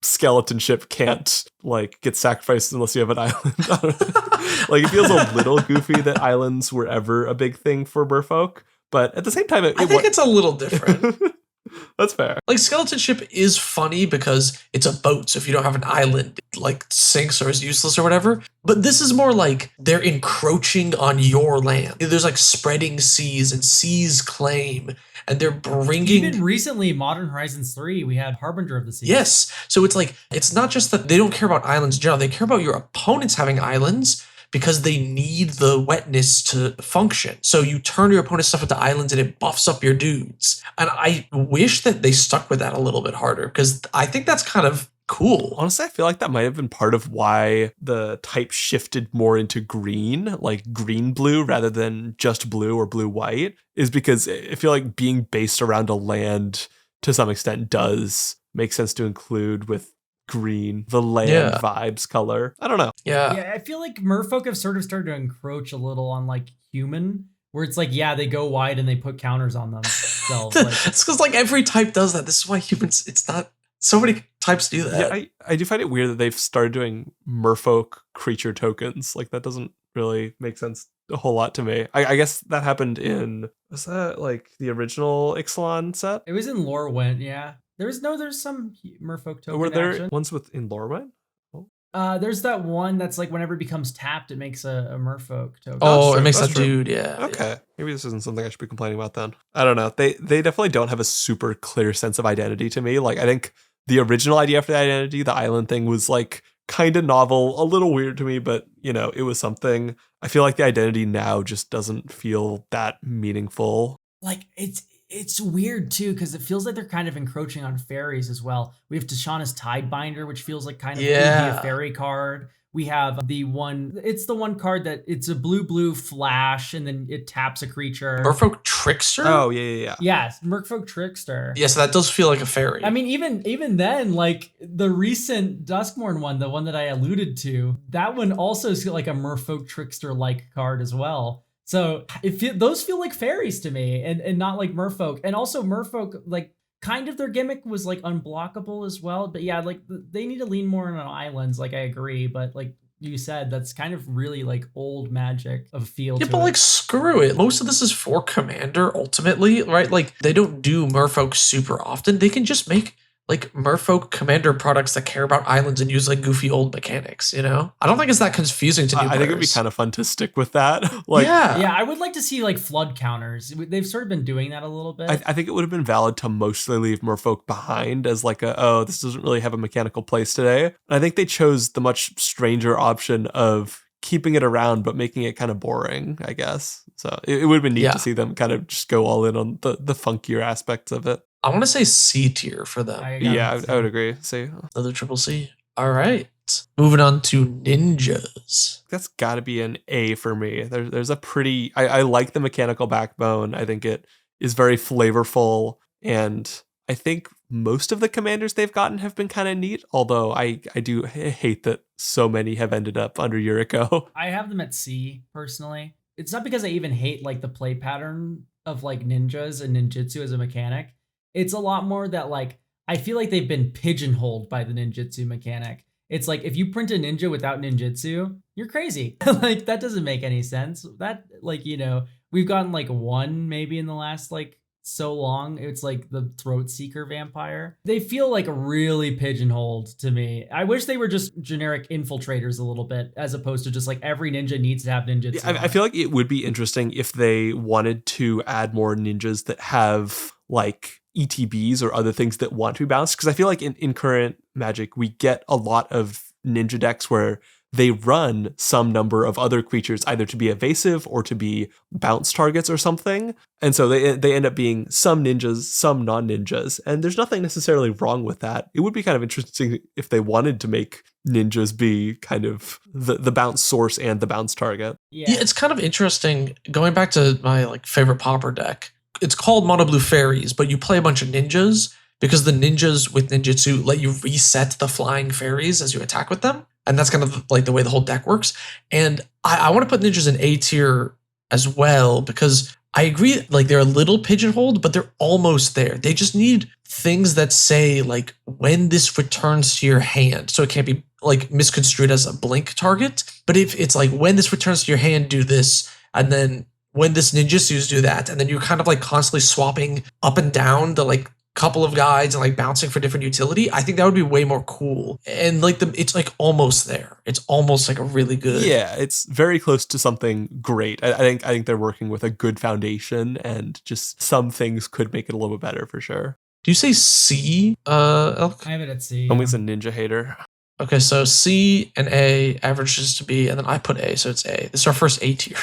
Speaker 3: skeleton ship can't like get sacrificed unless you have an island. Like it feels a little goofy that islands were ever a big thing for Merfolk, but at the same time,
Speaker 1: I think it's a little different.
Speaker 3: That's fair.
Speaker 1: Like skeleton ship is funny because it's a boat, so if you don't have an island, it like sinks or is useless or whatever. But this is more like they're encroaching on your land. There's like spreading seas and seas claim. And they're bringing...
Speaker 2: Even recently, Modern Horizons 3, we had Harbinger of the Seas.
Speaker 1: Yes. So it's like, it's not just that they don't care about islands in general. They care about your opponents having islands because they need the wetness to function. So you turn your opponent's stuff into islands and it buffs up your dudes. And I wish that they stuck with that a little bit harder, because I think that's kind of cool.
Speaker 3: Honestly, I feel like that might have been part of why the type shifted more into green, like green-blue rather than just blue or blue-white, is because I feel like being based around a land to some extent does make sense to include with green, the land vibes color. I don't know.
Speaker 2: Yeah, I feel like Merfolk have sort of started to encroach a little on like human, where it's like, yeah, they go wide and they put counters on them. So,
Speaker 1: it's because like every type does that. This is why humans, it's not... So many types do that.
Speaker 3: Yeah, I do find it weird that they've started doing Merfolk creature tokens. Like that doesn't really make sense a whole lot to me. I guess that happened in, was that like the original Ixalan set?
Speaker 2: It was in Lorwyn, yeah. There's some Merfolk token
Speaker 3: Were there
Speaker 2: action.
Speaker 3: ones in Lorwyn?
Speaker 2: There's that one that's like whenever it becomes tapped, it makes a Merfolk token.
Speaker 1: Oh, it
Speaker 3: true,
Speaker 1: makes
Speaker 3: that's
Speaker 1: that
Speaker 3: true.
Speaker 1: dude, yeah.
Speaker 3: Okay,
Speaker 1: yeah.
Speaker 3: maybe this isn't something I should be complaining about then. I don't know. They definitely don't have a super clear sense of identity to me. Like I think the original idea for the identity, the island thing, was like kind of novel, a little weird to me, but you know, it was something. I feel like the identity now just doesn't feel that meaningful.
Speaker 2: Like it's weird too because it feels like they're kind of encroaching on fairies as well. We have Tishana's Tidebinder, which feels like kind of could be a
Speaker 1: Yeah.
Speaker 2: fairy card. We have it's the one card that it's a blue flash and then it taps a creature.
Speaker 1: Merfolk Trickster?
Speaker 3: Oh yeah.
Speaker 2: Yes, Merfolk Trickster.
Speaker 1: Yeah, so that does feel like a fairy.
Speaker 2: I mean, even then, like the recent Duskmourn one, the one that I alluded to, that one also is like a Merfolk Trickster like card as well. So those feel like fairies to me, and not like Merfolk. And also Merfolk, like kind of their gimmick was like unblockable as well. But yeah, like they need to lean more on islands. Like I agree, but like you said, that's kind of really like old Magic of feel.
Speaker 1: Yeah,
Speaker 2: to
Speaker 1: but
Speaker 2: it.
Speaker 1: like screw it. Most of this is for Commander ultimately, right? Like they don't do Merfolk super often. They can just make like Merfolk Commander products that care about islands and use like goofy old mechanics, you know? I don't think it's that confusing to new
Speaker 3: I think it'd be
Speaker 1: players.
Speaker 3: kind of fun to stick with that. Like
Speaker 2: Yeah, I would like to see like flood counters. They've sort of been doing that a little bit.
Speaker 3: I think it would have been valid to mostly leave Merfolk behind as like this doesn't really have a mechanical place today. And I think they chose the much stranger option of keeping it around but making it kind of boring, I guess. So it would have been neat
Speaker 1: Yeah.
Speaker 3: to see them kind of just go all in on the funkier aspects of it.
Speaker 1: I want to say C tier for them.
Speaker 3: Yeah, I would agree. See,
Speaker 1: Another triple C. All right. Moving on to ninjas.
Speaker 3: that's got to be an A for me. There's a pretty. I like the mechanical backbone. I think it is very flavorful, and I think most of the commanders they've gotten have been kind of neat. Although I do hate that so many have ended up under Yuriko.
Speaker 2: I have them at C personally. It's not because I even hate like the play pattern of like ninjas and ninjutsu as a mechanic. It's a lot more that like I feel like they've been pigeonholed by the ninjutsu mechanic. It's like if you print a ninja without ninjutsu, you're crazy. Like that doesn't make any sense. That like, we've gotten like one maybe in the last like so long. It's like the Throat Seeker vampire. They feel like really pigeonholed to me. I wish they were just generic infiltrators a little bit as opposed to just like every ninja needs to have ninjutsu.
Speaker 3: I feel like it would be interesting if they wanted to add more ninjas that have like ETBs or other things that want to be balanced. Because I feel like in current Magic, we get a lot of ninja decks where they run some number of other creatures either to be evasive or to be bounce targets or something. And so they end up being some ninjas, some non-ninjas. And there's nothing necessarily wrong with that. It would be kind of interesting if they wanted to make ninjas be kind of the bounce source and the bounce target.
Speaker 1: Yeah, it's kind of interesting. Going back to my like favorite Pauper deck, it's called Mono Blue Fairies, but you play a bunch of ninjas because the ninjas with ninjutsu let you reset the flying fairies as you attack with them. And that's kind of like the way the whole deck works. And I want to put ninjas in A tier as well because I agree, like they're a little pigeonholed, but they're almost there. They just need things that say like when this returns to your hand. So it can't be like misconstrued as a blink target. But if it's like when this returns to your hand, do this, and then when this ninjutsus do that, and then you're kind of like constantly swapping up and down the like couple of guides and like bouncing for different utility, I think that would be way more cool. And like it's like almost there. It's almost like a really good.
Speaker 3: Yeah, it's very close to something great. I think they're working with a good foundation, and just some things could make it a little bit better for sure.
Speaker 1: Do you say C, Elk?
Speaker 2: I have it at C.
Speaker 3: Always a ninja hater.
Speaker 1: Okay, so C and A averages to B, and then I put A, so it's A. This is our first A tier.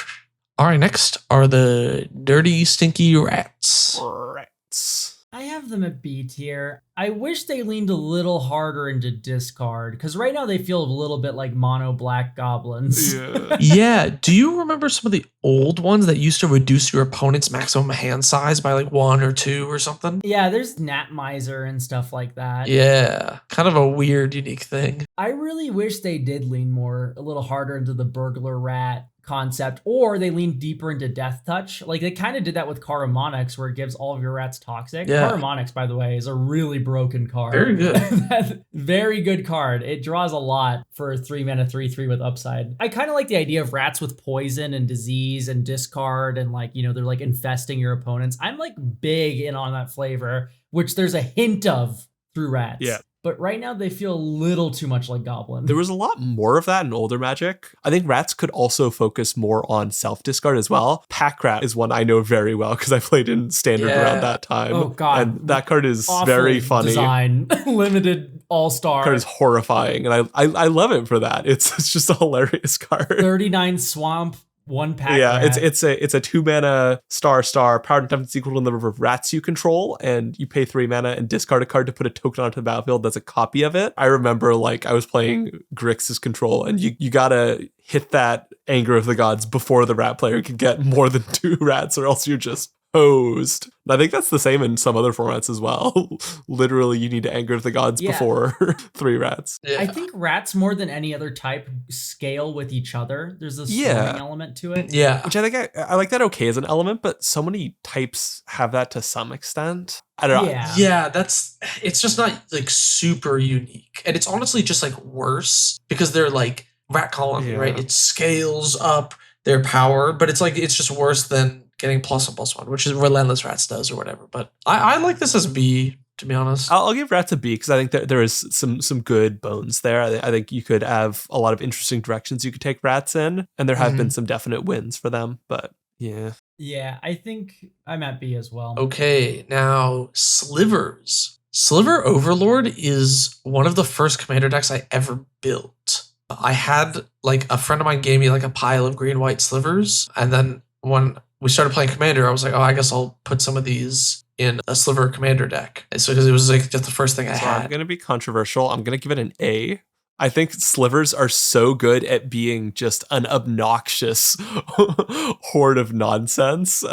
Speaker 1: All right, next are the dirty, stinky rats.
Speaker 3: Rats.
Speaker 2: I have them at B tier. I wish they leaned a little harder into discard because right now they feel a little bit like mono black goblins.
Speaker 3: Yeah.
Speaker 1: Yeah, do you remember some of the old ones that used to reduce your opponent's maximum hand size by like 1 or 2 or something?
Speaker 2: Yeah, there's Nat Miser and stuff like that.
Speaker 1: Yeah, kind of a weird, unique thing.
Speaker 2: I really wish they did lean a little harder into the burglar rat concept, or they lean deeper into Death Touch. Like they kind of did that with Karamonix, where it gives all of your rats toxic.
Speaker 1: Yeah.
Speaker 2: Karamonix, by the way, is a really broken card.
Speaker 1: Very good.
Speaker 2: Very good card. It draws a lot for a 3-mana 3/3 with upside. I kind of like the idea of rats with poison and disease and discard, and like, you know, they're like infesting your opponents. I'm like big in on that flavor, which there's a hint of through rats.
Speaker 3: Yeah.
Speaker 2: But right now they feel a little too much like Goblin.
Speaker 3: There was a lot more of that in older Magic. I think rats could also focus more on self-discard as well. Pack Rat is one I know very well because I played in Standard around that time.
Speaker 2: Oh, God.
Speaker 3: And that card is
Speaker 2: Awful
Speaker 3: very funny.
Speaker 2: Design. Limited all-star.
Speaker 3: Card is horrifying, and I love it for that. It's just a hilarious card.
Speaker 2: 39 swamp. 1 pack.
Speaker 3: Yeah,
Speaker 2: rat.
Speaker 3: it's a 2-mana star power and toughness equal to the number of rats you control, and you pay 3 mana and discard a card to put a token onto the battlefield that's a copy of it. I remember like I was playing Grixis control, and you gotta hit that Anger of the Gods before the rat player can get more than 2 rats, or else you're just hosed. I think that's the same in some other formats as well. Literally, you need to Anger of the Gods before 3 rats.
Speaker 2: I think rats more than any other type scale with each other. There's a scoring element to it.
Speaker 1: Yeah.
Speaker 3: Which I think I like that okay as an element, but so many types have that to some extent. I don't know.
Speaker 1: Yeah, it's just not like super unique. And it's honestly just like worse because they're like rat colony, right? It scales up their power, but it's like it's just worse than getting +1/+1, which is Relentless Rats does or whatever. But I like this as B, to be honest.
Speaker 3: I'll give Rats a B because I think that there is some good bones there. I think you could have a lot of interesting directions you could take Rats in, and there have been some definite wins for them. But yeah.
Speaker 2: Yeah, I think I'm at B as well.
Speaker 1: Okay, now Slivers. Sliver Overlord is one of the first commander decks I ever built. I had like a friend of mine gave me like a pile of green-white slivers, and then when we started playing Commander, I was like, oh, I guess I'll put some of these in a Sliver Commander deck. So because it was like just the first thing I had.
Speaker 3: I'm going to be controversial. I'm going to give it an A. I think Slivers are so good at being just an obnoxious horde of nonsense.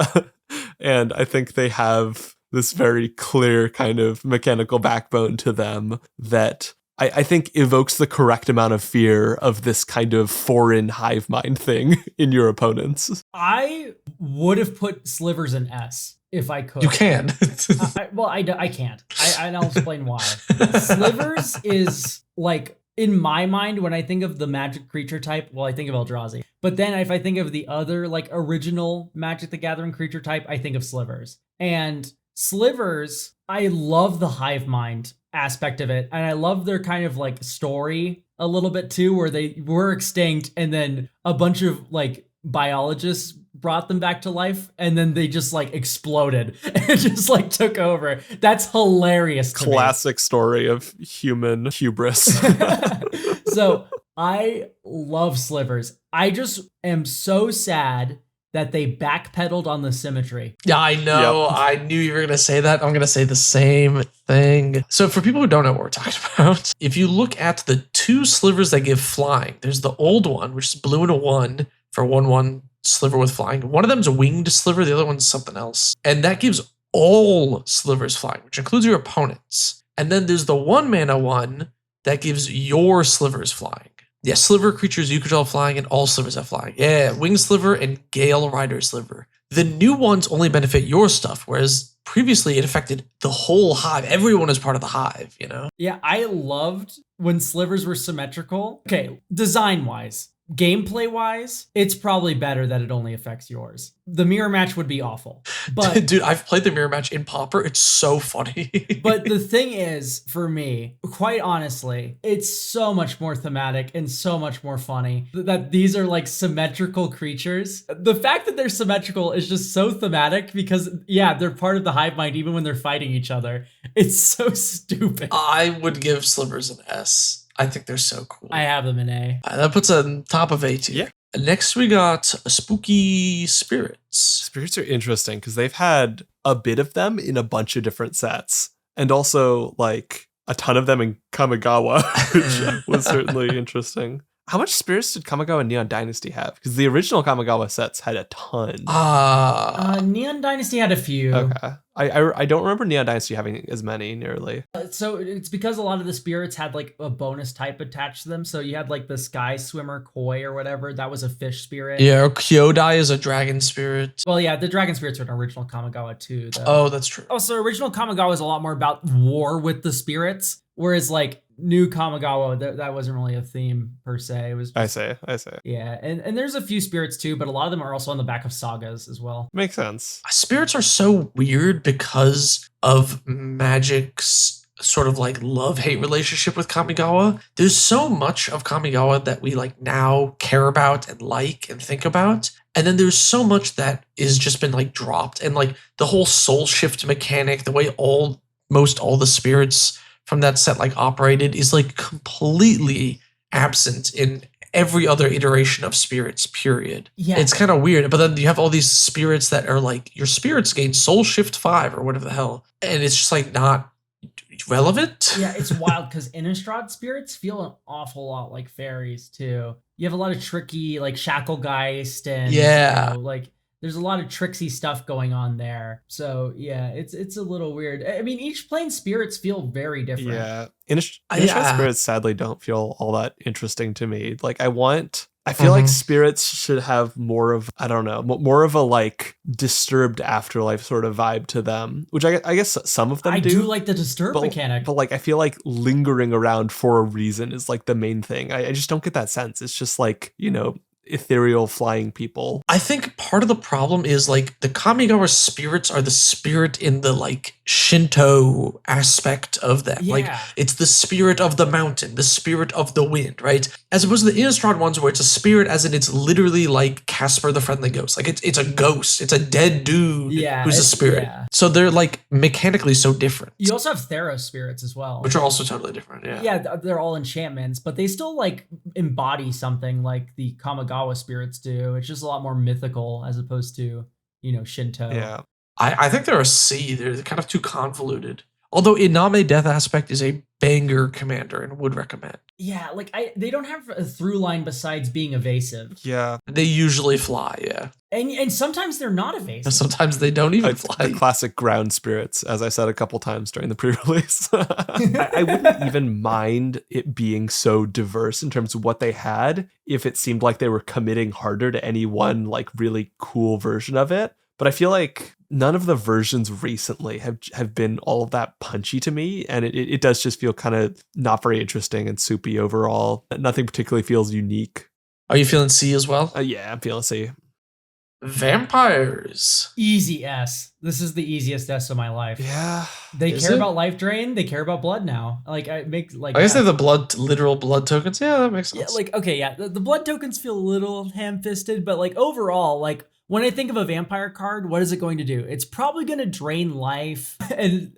Speaker 3: And I think they have this very clear kind of mechanical backbone to them that I think evokes the correct amount of fear of this kind of foreign hive mind thing in your opponents.
Speaker 2: I would have put Slivers in S if I could.
Speaker 1: You can.
Speaker 2: I can't. And I'll explain why. Slivers is like, in my mind, when I think of the magic creature type, well, I think of Eldrazi. But then if I think of the other like original Magic the Gathering creature type, I think of Slivers. And Slivers, I love the hive mind aspect of it, and I love their kind of like story a little bit too, where they were extinct and then a bunch of like biologists brought them back to life, and then they just like exploded and just like took over. That's hilarious to
Speaker 3: Classic story of human hubris.
Speaker 2: So I love Slivers. I just am so sad that they backpedaled on the symmetry.
Speaker 1: Yeah, I know. Yep. I knew you were going to say that. I'm going to say the same thing. So for people who don't know what we're talking about, if you look at the 2 slivers that give flying, there's the old one, which is blue and a 1 for 1/1 sliver with flying. One of them's a winged sliver. The other one's something else. And that gives all slivers flying, which includes your opponents. And then there's the 1 mana one that gives your slivers flying. Yeah, sliver creatures you control flying, and all slivers have flying. Yeah, Winged Sliver and Gale Rider Sliver. The new ones only benefit your stuff, whereas previously it affected the whole hive. Everyone is part of the hive, you know?
Speaker 2: Yeah, I loved when slivers were symmetrical. Okay, design-wise, gameplay-wise, it's probably better that it only affects yours. The mirror match would be awful. But
Speaker 1: dude, I've played the mirror match in Pauper. It's so funny.
Speaker 2: But the thing is, for me, quite honestly, it's so much more thematic and so much more funny that these are like symmetrical creatures. The fact that they're symmetrical is just so thematic because, yeah, they're part of the hive mind even when they're fighting each other. It's so stupid.
Speaker 1: I would give Slivers an S. I think they're so cool.
Speaker 2: I have them in A.
Speaker 1: That puts it on top of A tier.
Speaker 3: Yeah.
Speaker 1: Next, we got Spooky Spirits.
Speaker 3: Spirits are interesting because they've had a bit of them in a bunch of different sets. And also, like, a ton of them in Kamigawa, which was certainly interesting. How much spirits did Kamigawa Neon Dynasty have? Because the original Kamigawa sets had a ton.
Speaker 2: Neon Dynasty had a few.
Speaker 3: Okay. I don't remember Neon Dynasty having as many nearly.
Speaker 2: So it's because a lot of the spirits had like a bonus type attached to them. So you had like the Sky Swimmer Koi or whatever. That was a fish spirit.
Speaker 1: Yeah, or Kyodai is a dragon spirit.
Speaker 2: Well, yeah, the dragon spirits are an original Kamigawa too, though.
Speaker 1: Oh, that's true.
Speaker 2: Oh, so original Kamigawa is a lot more about war with the spirits, whereas like new Kamigawa, that wasn't really a theme per se. It was just,
Speaker 3: I say.
Speaker 2: yeah, and there's a few spirits too, but a lot of them are also on the back of sagas as well.
Speaker 3: Makes sense.
Speaker 1: Spirits are so weird because of Magic's sort of like love-hate relationship with Kamigawa. There's so much of Kamigawa that we like now care about and like and think about. And then there's so much that is just been like dropped. And like the whole soul shift mechanic, the way most all the spirits from that set like operated is like completely absent in every other iteration of spirits, period.
Speaker 2: Yeah.
Speaker 1: It's kind of weird. But then you have all these spirits that are like, your spirits gain soul shift 5 or whatever the hell. And it's just like not relevant.
Speaker 2: Yeah, it's wild because Innistrad spirits feel an awful lot like fairies too. You have a lot of tricky like Shacklegeist and
Speaker 1: Yeah.
Speaker 2: like there's a lot of tricksy stuff going on there. So yeah, it's a little weird. I mean, each plane spirits feel very different.
Speaker 3: Yeah. Innistrad spirits sadly don't feel all that interesting to me. Like I feel like spirits should have more of, I don't know, more of a like disturbed afterlife sort of vibe to them, which I guess some of them
Speaker 2: I do like the disturb mechanic.
Speaker 3: But like I feel like lingering around for a reason is like the main thing. I just don't get that sense. It's just like, you know, ethereal flying people.
Speaker 1: I think part of the problem is like the Kamigawa spirits are the spirit in the like Shinto aspect of them.
Speaker 2: Yeah.
Speaker 1: Like it's the spirit of the mountain, the spirit of the wind, right? As opposed to the Innistrad ones where it's a spirit as in it's literally like Casper the Friendly Ghost. Like it's a ghost. It's a dead dude who's a spirit. Yeah. So they're like mechanically so different.
Speaker 2: You also have Theros spirits as well.
Speaker 1: Which are also totally different, yeah.
Speaker 2: Yeah, they're all enchantments, but they still like embody something like the Kamigawa spirits do. It's just a lot more mythical as opposed to, you know, Shinto.
Speaker 3: Yeah.
Speaker 1: I think they're a C. They're kind of too convoluted. Although Iname Death Aspect is a banger commander and would recommend.
Speaker 2: Yeah, like they don't have a through line besides being evasive.
Speaker 3: Yeah.
Speaker 1: They usually fly, yeah.
Speaker 2: And sometimes they're not evasive.
Speaker 1: Sometimes they don't even fly.
Speaker 3: The classic ground spirits, as I said a couple times during the pre-release. I wouldn't even mind it being so diverse in terms of what they had if it seemed like they were committing harder to any one like really cool version of it. But I feel like none of the versions recently have been all of that punchy to me. And it does just feel kind of not very interesting and soupy overall. Nothing particularly feels unique.
Speaker 1: Are you feeling C as well?
Speaker 3: Yeah, I'm feeling C.
Speaker 1: Vampires.
Speaker 2: Easy S. This is the easiest S of my life.
Speaker 3: Yeah.
Speaker 2: They care about life drain. They care about blood now. Like I make like.
Speaker 1: I guess they're the literal blood tokens. Yeah, that makes sense.
Speaker 2: Yeah, like okay, yeah. The blood tokens feel a little ham-fisted, but like overall, like when I think of a vampire card, what is it going to do? It's probably going to drain life, and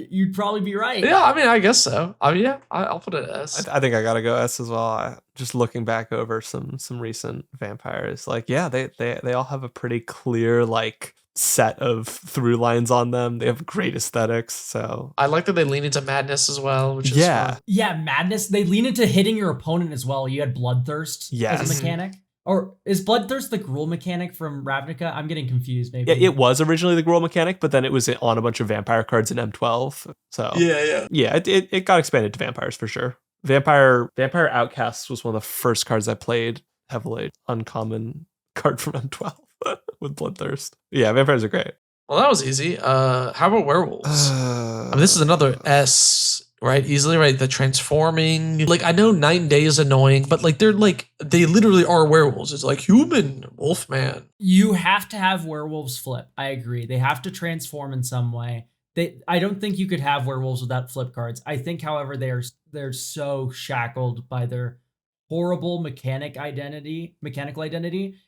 Speaker 2: you'd probably be right.
Speaker 1: Yeah, I mean, I guess so. I mean, yeah, I'll put it S.
Speaker 3: I think I gotta go S as well. Just looking back over some recent vampires, like yeah, they all have a pretty clear like set of through lines on them. They have great aesthetics. So
Speaker 1: I like that they lean into madness as well, which is fun.
Speaker 2: Yeah, madness. They lean into hitting your opponent as well. You had bloodthirst as a mechanic. Or is Bloodthirst the Gruul mechanic from Ravnica? I'm getting confused, maybe.
Speaker 3: Yeah, it was originally the Gruul mechanic, but then it was on a bunch of vampire cards in M12. So yeah, it got expanded to vampires for sure. Vampire Outcasts was one of the first cards I played heavily. Uncommon card from M12 with Bloodthirst. Yeah, vampires are great.
Speaker 1: Well, that was easy. How about werewolves? I mean, this is another S. Right, easily, right? The transforming, like I know Night and Day is annoying, but like they literally are werewolves. It's like human Wolfman. You
Speaker 2: have to have werewolves flip. I agree. They have to transform in some way. I don't think you could have werewolves without flip cards. I think, however, they're so shackled by their horrible mechanical identity,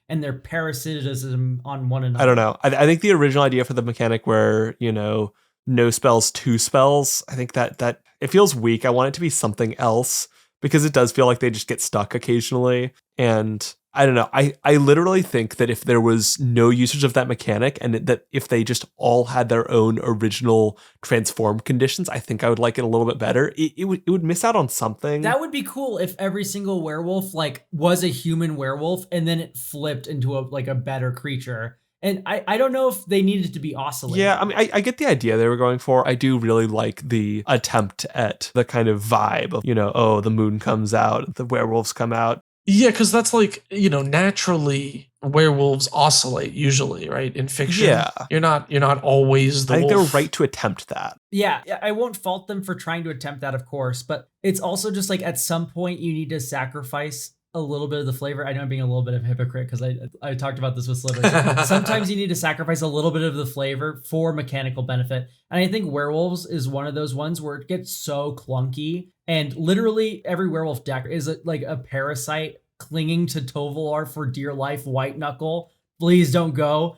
Speaker 2: and their parasitism on one another.
Speaker 3: I don't know. I think the original idea for the mechanic where, you know, no spells, 2 spells, I think that it feels weak. I want it to be something else because it does feel like they just get stuck occasionally. And I don't know. I literally think that if there was no usage of that mechanic and that if they just all had their own original transform conditions, I think I would like it a little bit better. It would miss out on something.
Speaker 2: That would be cool if every single werewolf like was a human werewolf and then it flipped into a better creature. And I don't know if they needed to be oscillating.
Speaker 3: Yeah, I mean, I get the idea they were going for. I do really like the attempt at the kind of vibe of, oh, the moon comes out, the werewolves come out.
Speaker 1: Yeah, because that's like, naturally werewolves oscillate usually, right? In fiction.
Speaker 3: Yeah.
Speaker 1: You're not always the
Speaker 3: I think
Speaker 1: wolf.
Speaker 3: they were right to attempt that.
Speaker 2: Yeah, I won't fault them for trying to attempt that, of course, but it's also just like at some point you need to sacrifice a little bit of the flavor. I know I'm being a little bit of a hypocrite because I talked about this with Slivers. Sometimes you need to sacrifice a little bit of the flavor for mechanical benefit. And I think Werewolves is one of those ones where it gets so clunky. And literally every werewolf deck is like a parasite clinging to Tovolar for dear life, White Knuckle. Please don't go.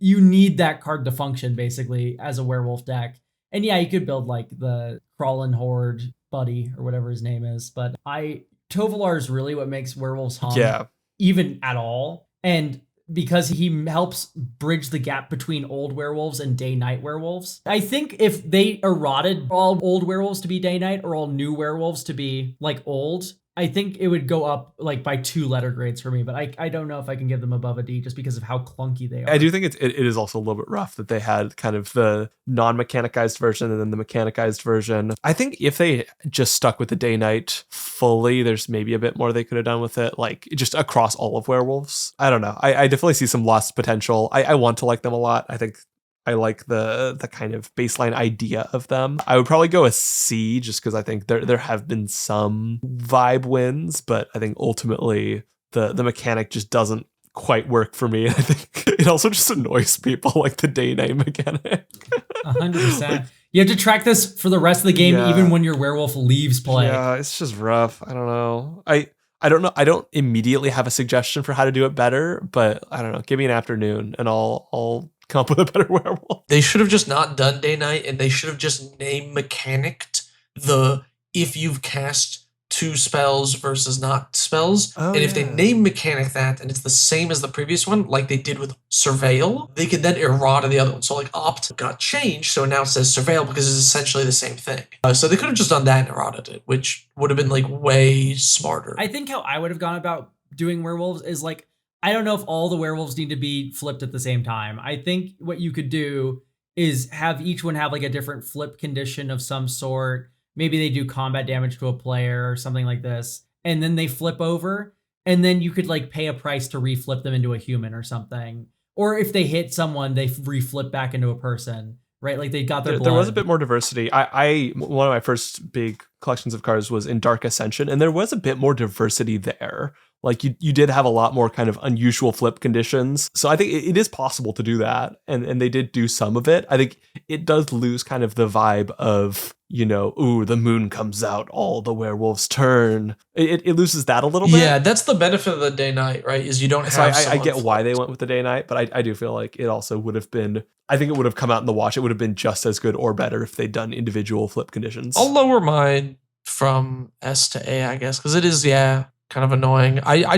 Speaker 2: You need that card to function basically as a werewolf deck. And yeah, you could build like the Crawlin' Horde buddy or whatever his name is. But Tovolar is really what makes werewolves hum, even at all. And because he helps bridge the gap between old werewolves and day-night werewolves. I think if they eroded all old werewolves to be day-night or all new werewolves to be like old, I think it would go up like by 2 letter grades for me, but I don't know if I can give them above a D just because of how clunky they are.
Speaker 3: I do think it is also a little bit rough that they had kind of the non-mechanicized version and then the mechanicized version. I think if they just stuck with the day-night fully, there's maybe a bit more they could have done with it, like just across all of werewolves. I don't know. I definitely see some lost potential. I want to like them a lot. I think I like the kind of baseline idea of them. I would probably go a C just because I think there have been some vibe wins, but I think ultimately the mechanic just doesn't quite work for me. I think it also just annoys people, like the day-night mechanic.
Speaker 2: 100%. You have to track this for the rest of the game, even when your werewolf leaves play.
Speaker 3: Yeah, it's just rough. I don't know. I don't know. I don't immediately have a suggestion for how to do it better, but I don't know. Give me an afternoon and I'll come up with a better werewolf.
Speaker 1: They should have just not done day-night, and they should have just name mechanicked if you've cast 2 spells versus not spells. If they name mechanic that and it's the same as the previous one, like they did with Surveil, they could then errata the other one. So like Opt got changed, so now it says Surveil because it's essentially the same thing. So they could have just done that and errated it, which would have been like way smarter.
Speaker 2: I think how I would have gone about doing werewolves is like, I don't know if all the werewolves need to be flipped at the same time. I think what you could do is have each one have like a different flip condition of some sort. Maybe they do combat damage to a player or something like this, and then they flip over, and then you could like pay a price to reflip them into a human or something. Or if they hit someone, they reflip back into a person, right? Like they got their blood.
Speaker 3: There was a bit more diversity. One of my first big collections of cards was in Dark Ascension, and there was a bit more diversity there. Like you did have a lot more kind of unusual flip conditions. So I think it is possible to do that. And they did do some of it. I think it does lose kind of the vibe of, ooh, the moon comes out, all the werewolves turn. It loses that a little bit.
Speaker 1: Yeah, that's the benefit of the day-night, right? Is you don't have
Speaker 3: I get why they went with the day-night, but I do feel like it also would have been, I think it would have come out in the wash. It would have been just as good or better if they'd done individual flip conditions.
Speaker 1: I'll lower mine from S to A, I guess, because it is, kind of annoying. I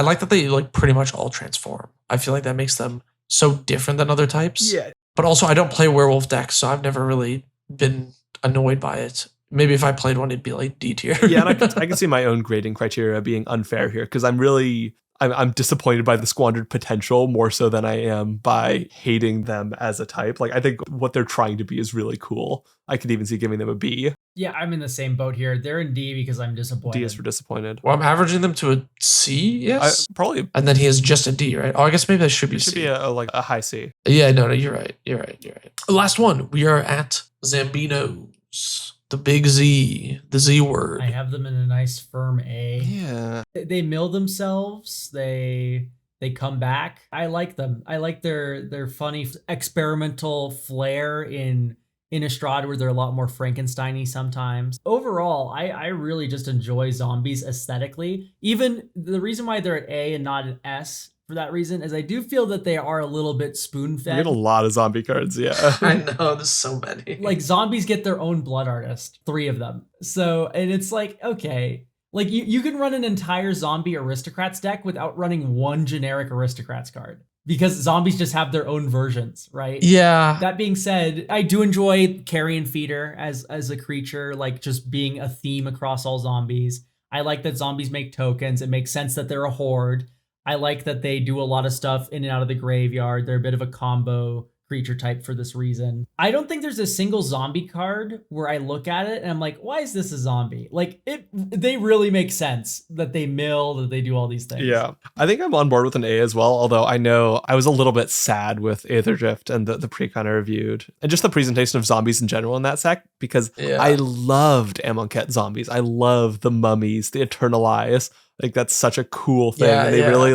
Speaker 1: like that they like pretty much all transform. I feel like that makes them so different than other types.
Speaker 3: Yeah.
Speaker 1: But also I don't play werewolf decks, so I've never really been annoyed by it. Maybe if I played one, it'd be like D tier.
Speaker 3: Yeah, and I can see my own grading criteria being unfair here because I'm disappointed by the squandered potential more so than I am by hating them as a type. Like I think what they're trying to be is really cool. I could even see giving them a B.
Speaker 2: Yeah, I'm in the same boat here. They're in D because I'm disappointed.
Speaker 3: D is for disappointed.
Speaker 1: Well, I'm averaging them to a C, yes?
Speaker 3: Probably.
Speaker 1: And then he has just a D, right? Oh, I guess maybe that should be
Speaker 3: It should
Speaker 1: C.
Speaker 3: be a high C.
Speaker 1: Yeah, no, you're right. Last one, we are at Zambinos. The big Z, the Z word.
Speaker 2: I have them in a nice firm A.
Speaker 3: Yeah.
Speaker 2: They mill themselves. They come back. I like them. I like their funny experimental flair in Innistrad where they're a lot more Frankenstein-y sometimes. Overall, I really just enjoy zombies aesthetically. Even the reason why they're at A and not an S for that reason is I do feel that they are a little bit spoon-fed.
Speaker 3: We get a lot of zombie cards, yeah.
Speaker 1: I know, there's so many.
Speaker 2: Like zombies get their own blood artist, 3 of them. So, and it's like, okay, Like you can run an entire zombie aristocrats deck without running one generic aristocrats card because zombies just have their own versions, right?
Speaker 1: Yeah.
Speaker 2: That being said, I do enjoy Carrion Feeder as a creature, like just being a theme across all zombies. I like that zombies make tokens. It makes sense that they're a horde. I like that they do a lot of stuff in and out of the graveyard. They're a bit of a combo creature type for this reason. I don't think there's a single zombie card where I look at it and I'm like, why is this a zombie? Like they really make sense that they mill, that they do all these things.
Speaker 3: Yeah. I think I'm on board with an A as well, although I know I was a little bit sad with Aetherdrift and the pre-con I reviewed and just the presentation of zombies in general in that set because I loved Amonkhet zombies. I love the mummies, the Eternalize. Like that's such a cool thing.
Speaker 1: Yeah,
Speaker 3: and they really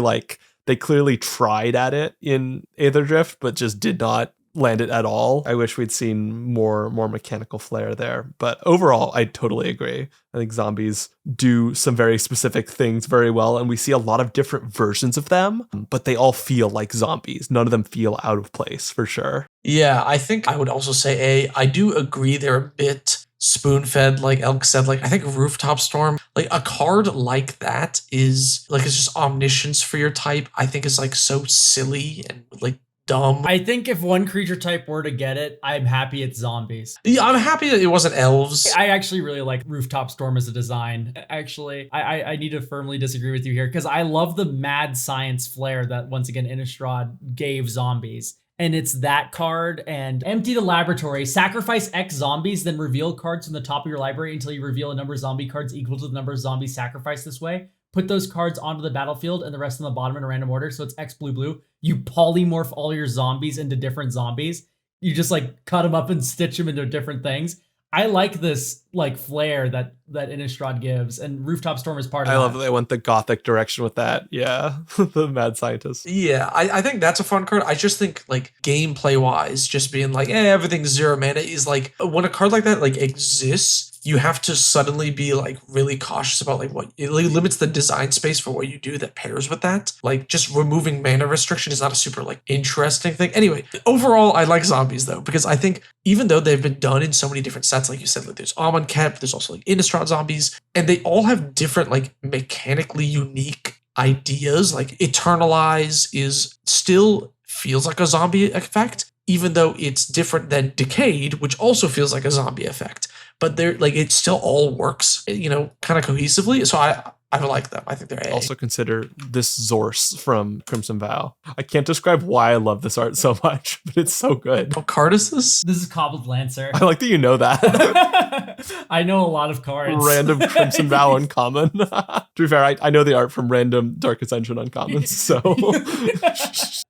Speaker 3: they clearly tried at it in Aetherdrift, but just did not land it at all. I wish we'd seen more mechanical flair there. But overall, I totally agree. I think zombies do some very specific things very well, and we see a lot of different versions of them, but they all feel like zombies. None of them feel out of place, for sure.
Speaker 1: Yeah, I think I would also say A. I do agree they're a bit spoon-fed, like Elk said. Like, I think Rooftop Storm, like a card like that is like, it's just omniscience for your type. I think is like so silly and like dumb.
Speaker 2: I think if one creature type were to get it, I'm happy it's zombies.
Speaker 1: Yeah, I'm happy that it wasn't elves.
Speaker 2: I actually really like Rooftop Storm as a design. Actually, I need to firmly disagree with you here because I love the mad science flair that once again Innistrad gave zombies. And it's that card and empty the laboratory, sacrifice X zombies, then reveal cards from the top of your library until you reveal a number of zombie cards equal to the number of zombies sacrificed this way. Put those cards onto the battlefield and the rest on the bottom in a random order. So it's X blue blue. You polymorph all your zombies into different zombies. You just like cut them up and stitch them into different things. I like this like flair that Innistrad gives, and Rooftop Storm is part of that.
Speaker 3: I love that they went the gothic direction with that. Yeah, the mad scientist.
Speaker 1: Yeah, I think that's a fun card. I just think like gameplay wise, just being like, everything's 0 mana is like when a card like that like exists, you have to suddenly be like really cautious about like what it limits the design space for what you do that pairs with that. Like just removing mana restriction is not a super like interesting thing. Anyway, overall, I like zombies though, because I think even though they've been done in so many different sets, like you said, like there's Amonkhet, there's also like Innistrad zombies, and they all have different like mechanically unique ideas. Like Eternalize is still feels like a zombie effect, even though it's different than Decayed, which also feels like a zombie effect. But they're like it still all works, you know, kind of cohesively. So I like them. I think they're A.
Speaker 3: Also consider this Zorse from Crimson Vow. I can't describe why I love this art so much, but it's so good.
Speaker 1: What card is this?
Speaker 2: This is Cobbled Lancer.
Speaker 3: I like that you know that.
Speaker 2: I know a lot of cards.
Speaker 3: Random Crimson Vow uncommon. To be fair, I know the art from random Dark Ascension uncommons, so.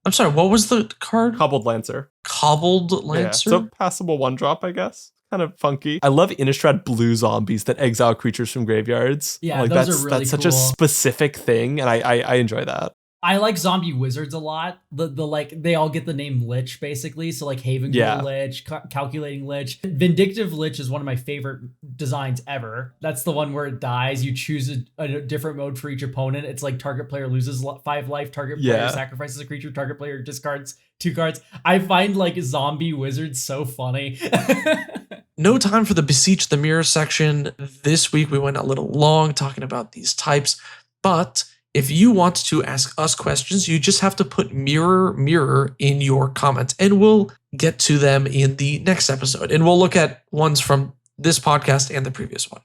Speaker 1: I'm sorry, what was the card?
Speaker 3: Cobbled Lancer.
Speaker 1: Cobbled Lancer?
Speaker 3: Yeah, so passable 1-drop, I guess. Kind of funky. I love Innistrad blue zombies that exile creatures from graveyards.
Speaker 2: Yeah,
Speaker 3: like
Speaker 2: those
Speaker 3: that's
Speaker 2: are really
Speaker 3: such
Speaker 2: cool.
Speaker 3: a specific thing, and I enjoy that.
Speaker 2: I like zombie wizards a lot. The like they all get the name Lich basically. So like Haven Lich, Calculating Lich, Vindictive Lich is one of my favorite designs ever. That's the one where it dies. You choose a different mode for each opponent. It's like target player loses 5 life, target player sacrifices a creature, target player discards 2 cards. I find like zombie wizards so funny.
Speaker 1: No time for the Beseech the Mirror section. This week we went a little long talking about these types, but if you want to ask us questions, you just have to put mirror in your comments and we'll get to them in the next episode. And we'll look at ones from this podcast and the previous one.